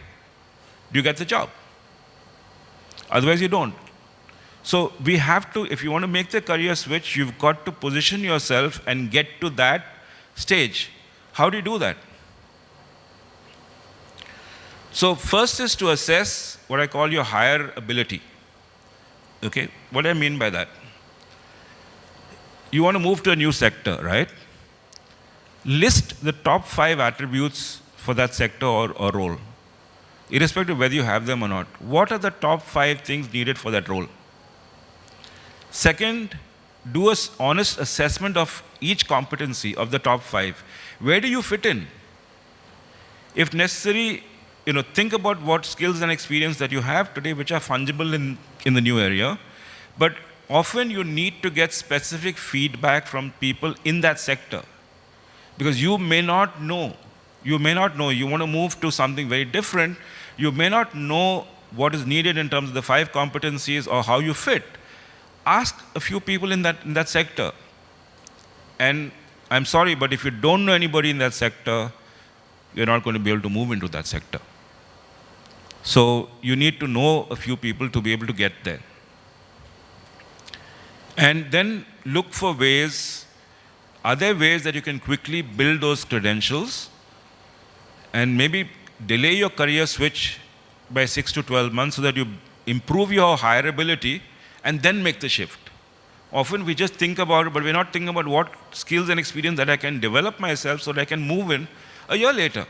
do you get the job. Otherwise, you don't. So we have to, if you want to make the career switch, you've got to position yourself and get to that stage. How do you do that? So first is to assess what I call your higher ability. Okay, what do I mean by that? You want to move to a new sector, right? List the top 5 attributes for that sector or role, irrespective of whether you have them or not. What are the top 5 things needed for that role? Second, do an honest assessment of each competency of the top 5. Where do you fit in? If necessary, think about what skills and experience that you have today which are fungible in the new area. But often you need to get specific feedback from people in that sector. Because you may not know. You want to move to something very different. You may not know what is needed in terms of the 5 competencies or how you fit. Ask a few people in that sector. And I'm sorry, but if you don't know anybody in that sector, you're not going to be able to move into that sector. So you need to know a few people to be able to get there. And then look for ways, are there ways that you can quickly build those credentials and maybe delay your career switch by 6 to 12 months so that you improve your higher ability and then make the shift. Often we just think about it, but we're not thinking about what skills and experience that I can develop myself so that I can move in a year later.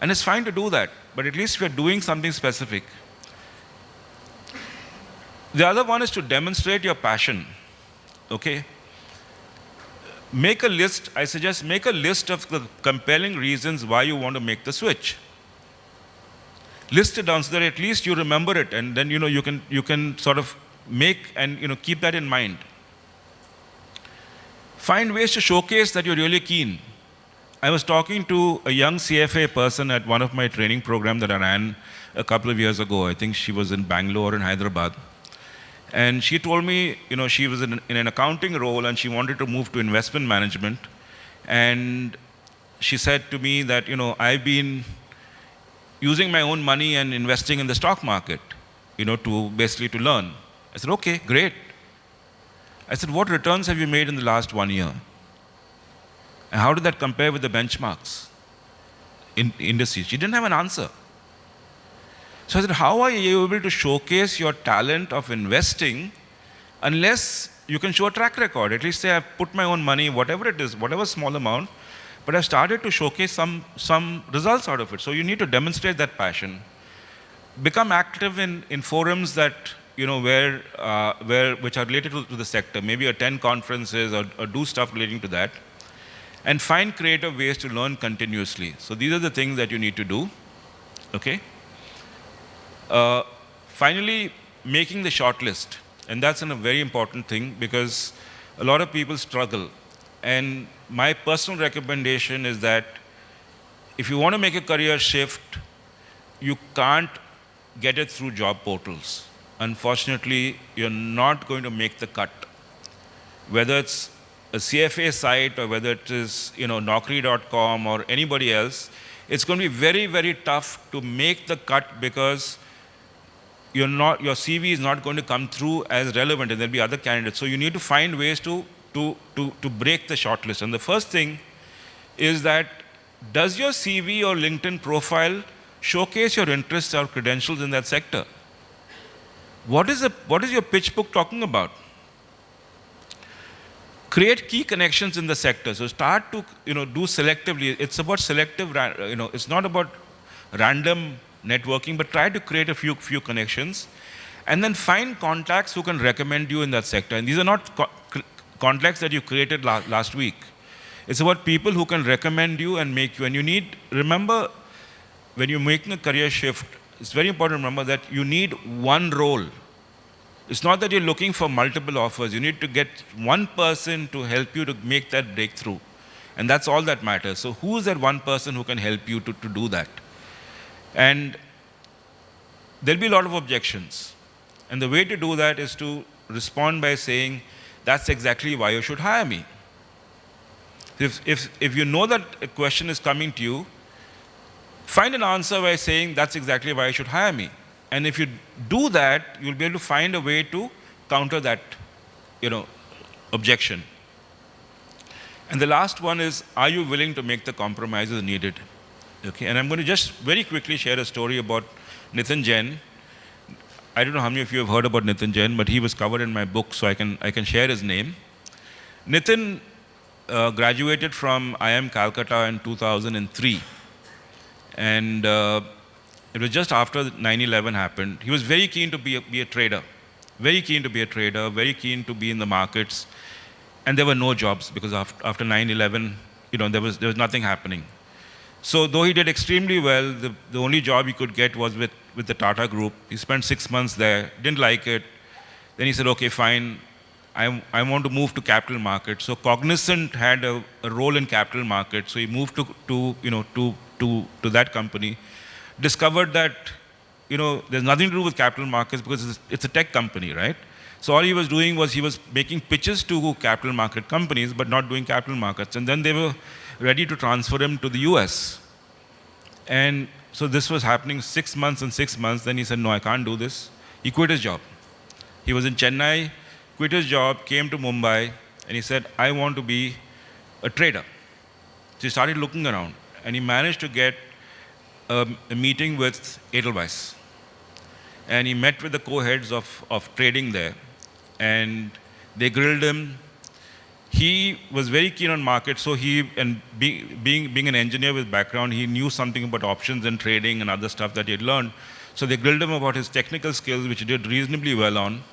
And it's fine to do that, but at least we're doing something specific. The other one is to demonstrate your passion. Okay? Make a list, I suggest make a list of the compelling reasons why you want to make the switch. List it down so that at least you remember it, and then you can sort of make and keep that in mind. Find ways to showcase that you're really keen. I was talking to a young CFA person at one of my training programs that I ran a couple of years ago. I think she was in Bangalore and Hyderabad. And she told me, she was in an accounting role and she wanted to move to investment management. And she said to me that, I've been using my own money and investing in the stock market, to basically to learn. I said, okay, great. I said, what returns have you made in the last 1 year? And how did that compare with the benchmarks in indices? She didn't have an answer. So I said, how are you able to showcase your talent of investing unless you can show a track record? At least say, I've put my own money, whatever it is, whatever small amount, but I've started to showcase some results out of it. So you need to demonstrate that passion. Become active in forums that, which are related to the sector. Maybe attend conferences or do stuff relating to that. And find creative ways to learn continuously. So these are the things that you need to do. Okay? Finally, making the shortlist. And that's a very important thing because a lot of people struggle. And my personal recommendation is that if you want to make a career shift, you can't get it through job portals. Unfortunately, you're not going to make the cut. Whether it's a CFA site or whether it is Naukri.com or anybody else, it's going to be very, very tough to make the cut because your CV is not going to come through as relevant and there'll be other candidates. So you need to find ways to break the shortlist. And the first thing is that does your CV or LinkedIn profile showcase your interests or credentials in that sector? What is your pitch book talking about? Create key connections in the sector. So start to do selectively. It's about selective. It's not about random networking, but try to create a few connections, and then find contacts who can recommend you in that sector. And these are not contacts that you created last week. It's about people who can recommend you and make you. And remember, when you're making a career shift, it's very important to remember that you need one role It's not that you're looking for multiple offers. You need to get one person to help you to make that breakthrough. And that's all that matters. So who's that one person who can help you to do that? And there'll be a lot of objections. And the way to do that is to respond by saying, that's exactly why you should hire me. If you know that a question is coming to you, find an answer by saying, that's exactly why you should hire me. And if you do that, you'll be able to find a way to counter that, objection. And the last one is, are you willing to make the compromises needed? Okay, and I'm going to just very quickly share a story about Nitin Jain. I don't know how many of you have heard about Nitin Jain, but he was covered in my book, so I can share his name. Nitin graduated from IIM Calcutta in 2003. And it was just after 9/11 happened. He was very keen to be a trader, very keen to be a trader, very keen to be in the markets. And there were no jobs because after 9/11, there was nothing happening. So though he did extremely well, the only job he could get was with the Tata Group. He spent 6 months there, didn't like it. Then he said, okay, fine, I want to move to capital markets. So Cognizant had a role in capital markets, so he moved to that company. Discovered that, there's nothing to do with capital markets because it's a tech company, right? So all he was doing was he was making pitches to capital market companies, but not doing capital markets. And then they were ready to transfer him to the US. And so this was happening 6 months and 6 months. Then he said, no, I can't do this. He quit his job. He was in Chennai, quit his job, came to Mumbai, and he said, I want to be a trader. So he started looking around, and he managed to get a meeting with Edelweiss. And he met with the co-heads of trading there, and they grilled him. He was very keen on markets, so being an engineer with background, he knew something about options and trading and other stuff that he had learned. So they grilled him about his technical skills, which he did reasonably well on.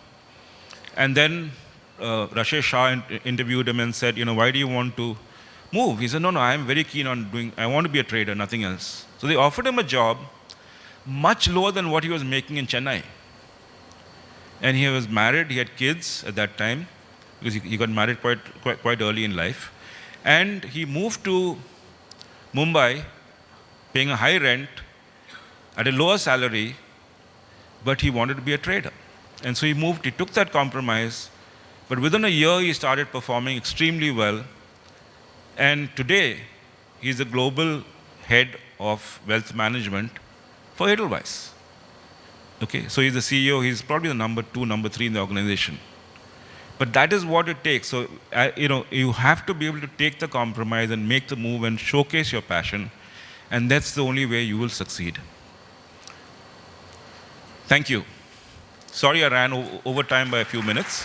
And then Rashesh Shah interviewed him and said, why do you want to move? He said, no, I am very keen on I want to be a trader, nothing else. So they offered him a job much lower than what he was making in Chennai. And he was married, he had kids at that time, because he got married quite early in life. And he moved to Mumbai, paying a high rent, at a lower salary, but he wanted to be a trader. And so he took that compromise, but within a year he started performing extremely well. And today, he's the global head of wealth management for Edelweiss. Okay, so he's the CEO, he's probably the number 2, number 3 in the organization. But that is what it takes. So, you have to be able to take the compromise and make the move and showcase your passion. And that's the only way you will succeed. Thank you. Sorry I ran over time by a few minutes.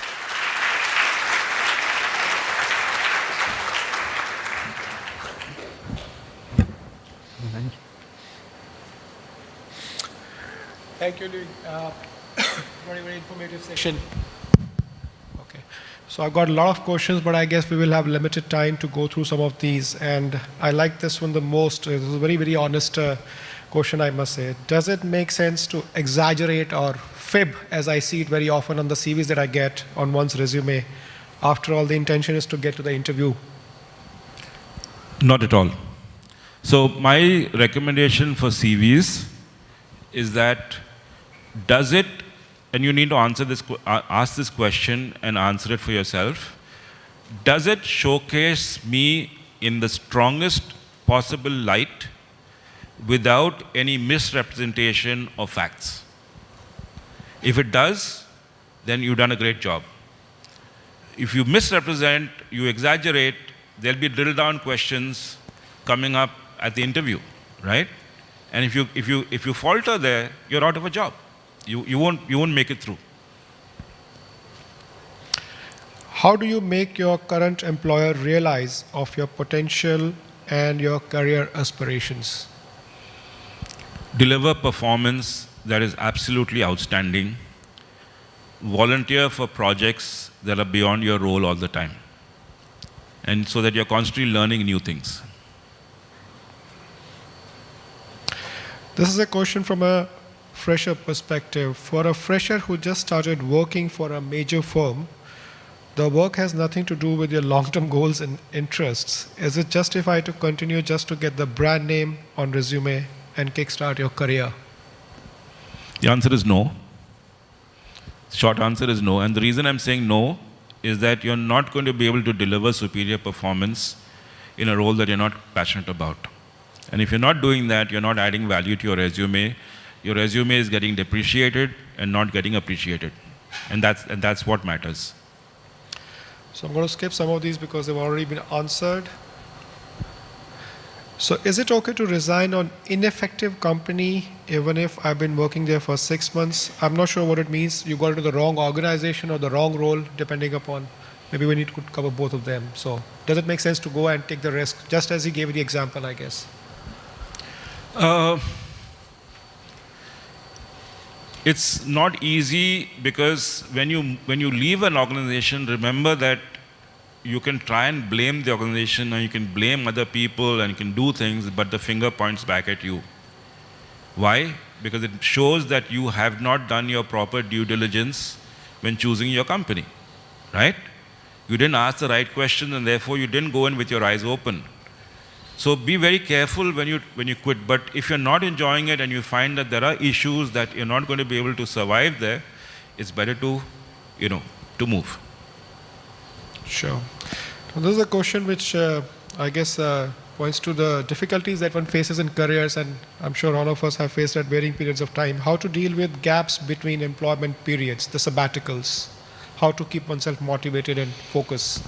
Thank you, Louis. Very, very informative session. Okay. So I've got a lot of questions, but I guess we will have limited time to go through some of these. And I like this one the most. This is a very, very honest question, I must say. Does it make sense to exaggerate or fib, as I see it very often on the CVs that I get on one's resume? After all, the intention is to get to the interview. Not at all. So my recommendation for CVs is that does it, and you need to ask this question and answer it for yourself, does it showcase me in the strongest possible light without any misrepresentation of facts? If it does, then you've done a great job. If you misrepresent, you exaggerate, there'll be drill down questions coming up at the interview, right? And if you falter there, you're out of a job. You won't make it through. How do you make your current employer realize of your potential and your career aspirations? Deliver performance that is absolutely outstanding. Volunteer for projects that are beyond your role all the time. And so that you're constantly learning new things. This is a question from a fresher perspective, for a fresher who just started working for a major firm, the work has nothing to do with your long-term goals and interests. Is it justified to continue just to get the brand name on resume and kickstart your career? The answer is no. Short answer is no. And the reason I'm saying no is that you're not going to be able to deliver superior performance in a role that you're not passionate about. And if you're not doing that, you're not adding value to your resume. Your resume is getting depreciated and not getting appreciated. And that's what matters. So I'm going to skip some of these because they've already been answered. So is it okay to resign on ineffective company even if I've been working there for 6 months? I'm not sure what it means. You got into the wrong organization or the wrong role, depending upon, maybe we need to cover both of them. So does it make sense to go and take the risk, just as he gave the example, I guess? It's not easy because when you leave an organization, remember that you can try and blame the organization, or you can blame other people, and you can do things, but the finger points back at you. Why? Because it shows that you have not done your proper due diligence when choosing your company, right? You didn't ask the right question, and therefore you didn't go in with your eyes open. So be very careful when you quit. But if you're not enjoying it and you find that there are issues that you're not going to be able to survive there, it's better to move. Sure. Now, this is a question which I guess points to the difficulties that one faces in careers, and I'm sure all of us have faced at varying periods of time. How to deal with gaps between employment periods, the sabbaticals, how to keep oneself motivated and focused.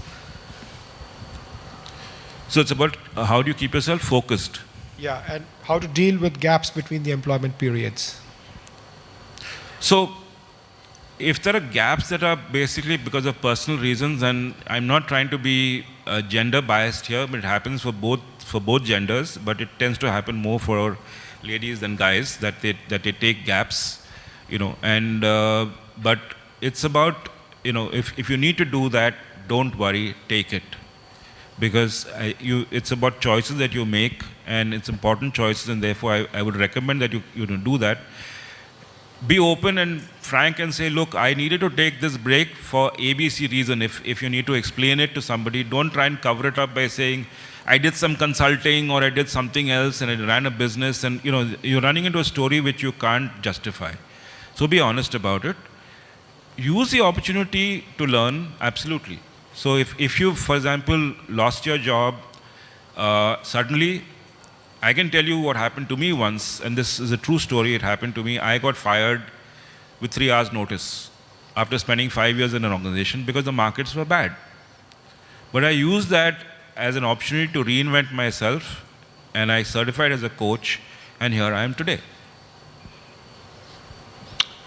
So it's about how do you keep yourself focused? Yeah, and how to deal with gaps between the employment periods. So if there are gaps that are basically because of personal reasons, and I'm not trying to be gender biased here, but it happens for both genders, but it tends to happen more for ladies than guys, that they take gaps, but it's about, if you need to do that, don't worry, take it. Because it's about choices that you make, and it's important choices, and therefore I would recommend that you do that. Be open and frank and say, look, I needed to take this break for ABC reason. If you need to explain it to somebody, don't try and cover it up by saying, I did some consulting or I did something else and I ran a business, and you're running into a story which you can't justify. So be honest about it. Use the opportunity to learn, absolutely. So if you, for example, lost your job, suddenly, I can tell you what happened to me once, and this is a true story, it happened to me. I got fired with 3 hours notice after spending 5 years in an organization because the markets were bad. But I used that as an opportunity to reinvent myself, and I certified as a coach, and here I am today.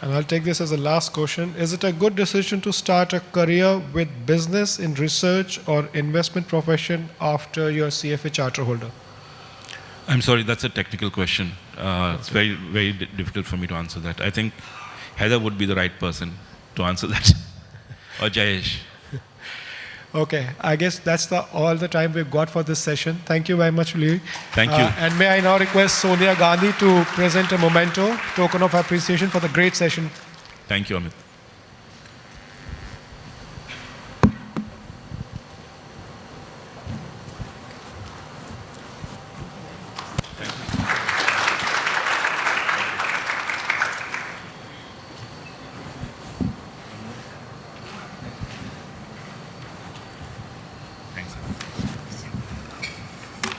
And I'll take this as a last question. Is it a good decision to start a career with business in research or investment profession after your CFA charter holder? I'm sorry, that's a technical question. It's very, very difficult for me to answer that. I think Heather would be the right person to answer that, or Jayesh. Okay, I guess that's all the time we've got for this session. Thank you very much, Louis. Thank you. And may I now request Sonia Gandhi to present a memento, token of appreciation for the great session. Thank you, Amit.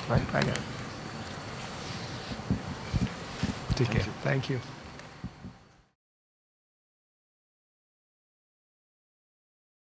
Right, I got it. Take care. Thank you.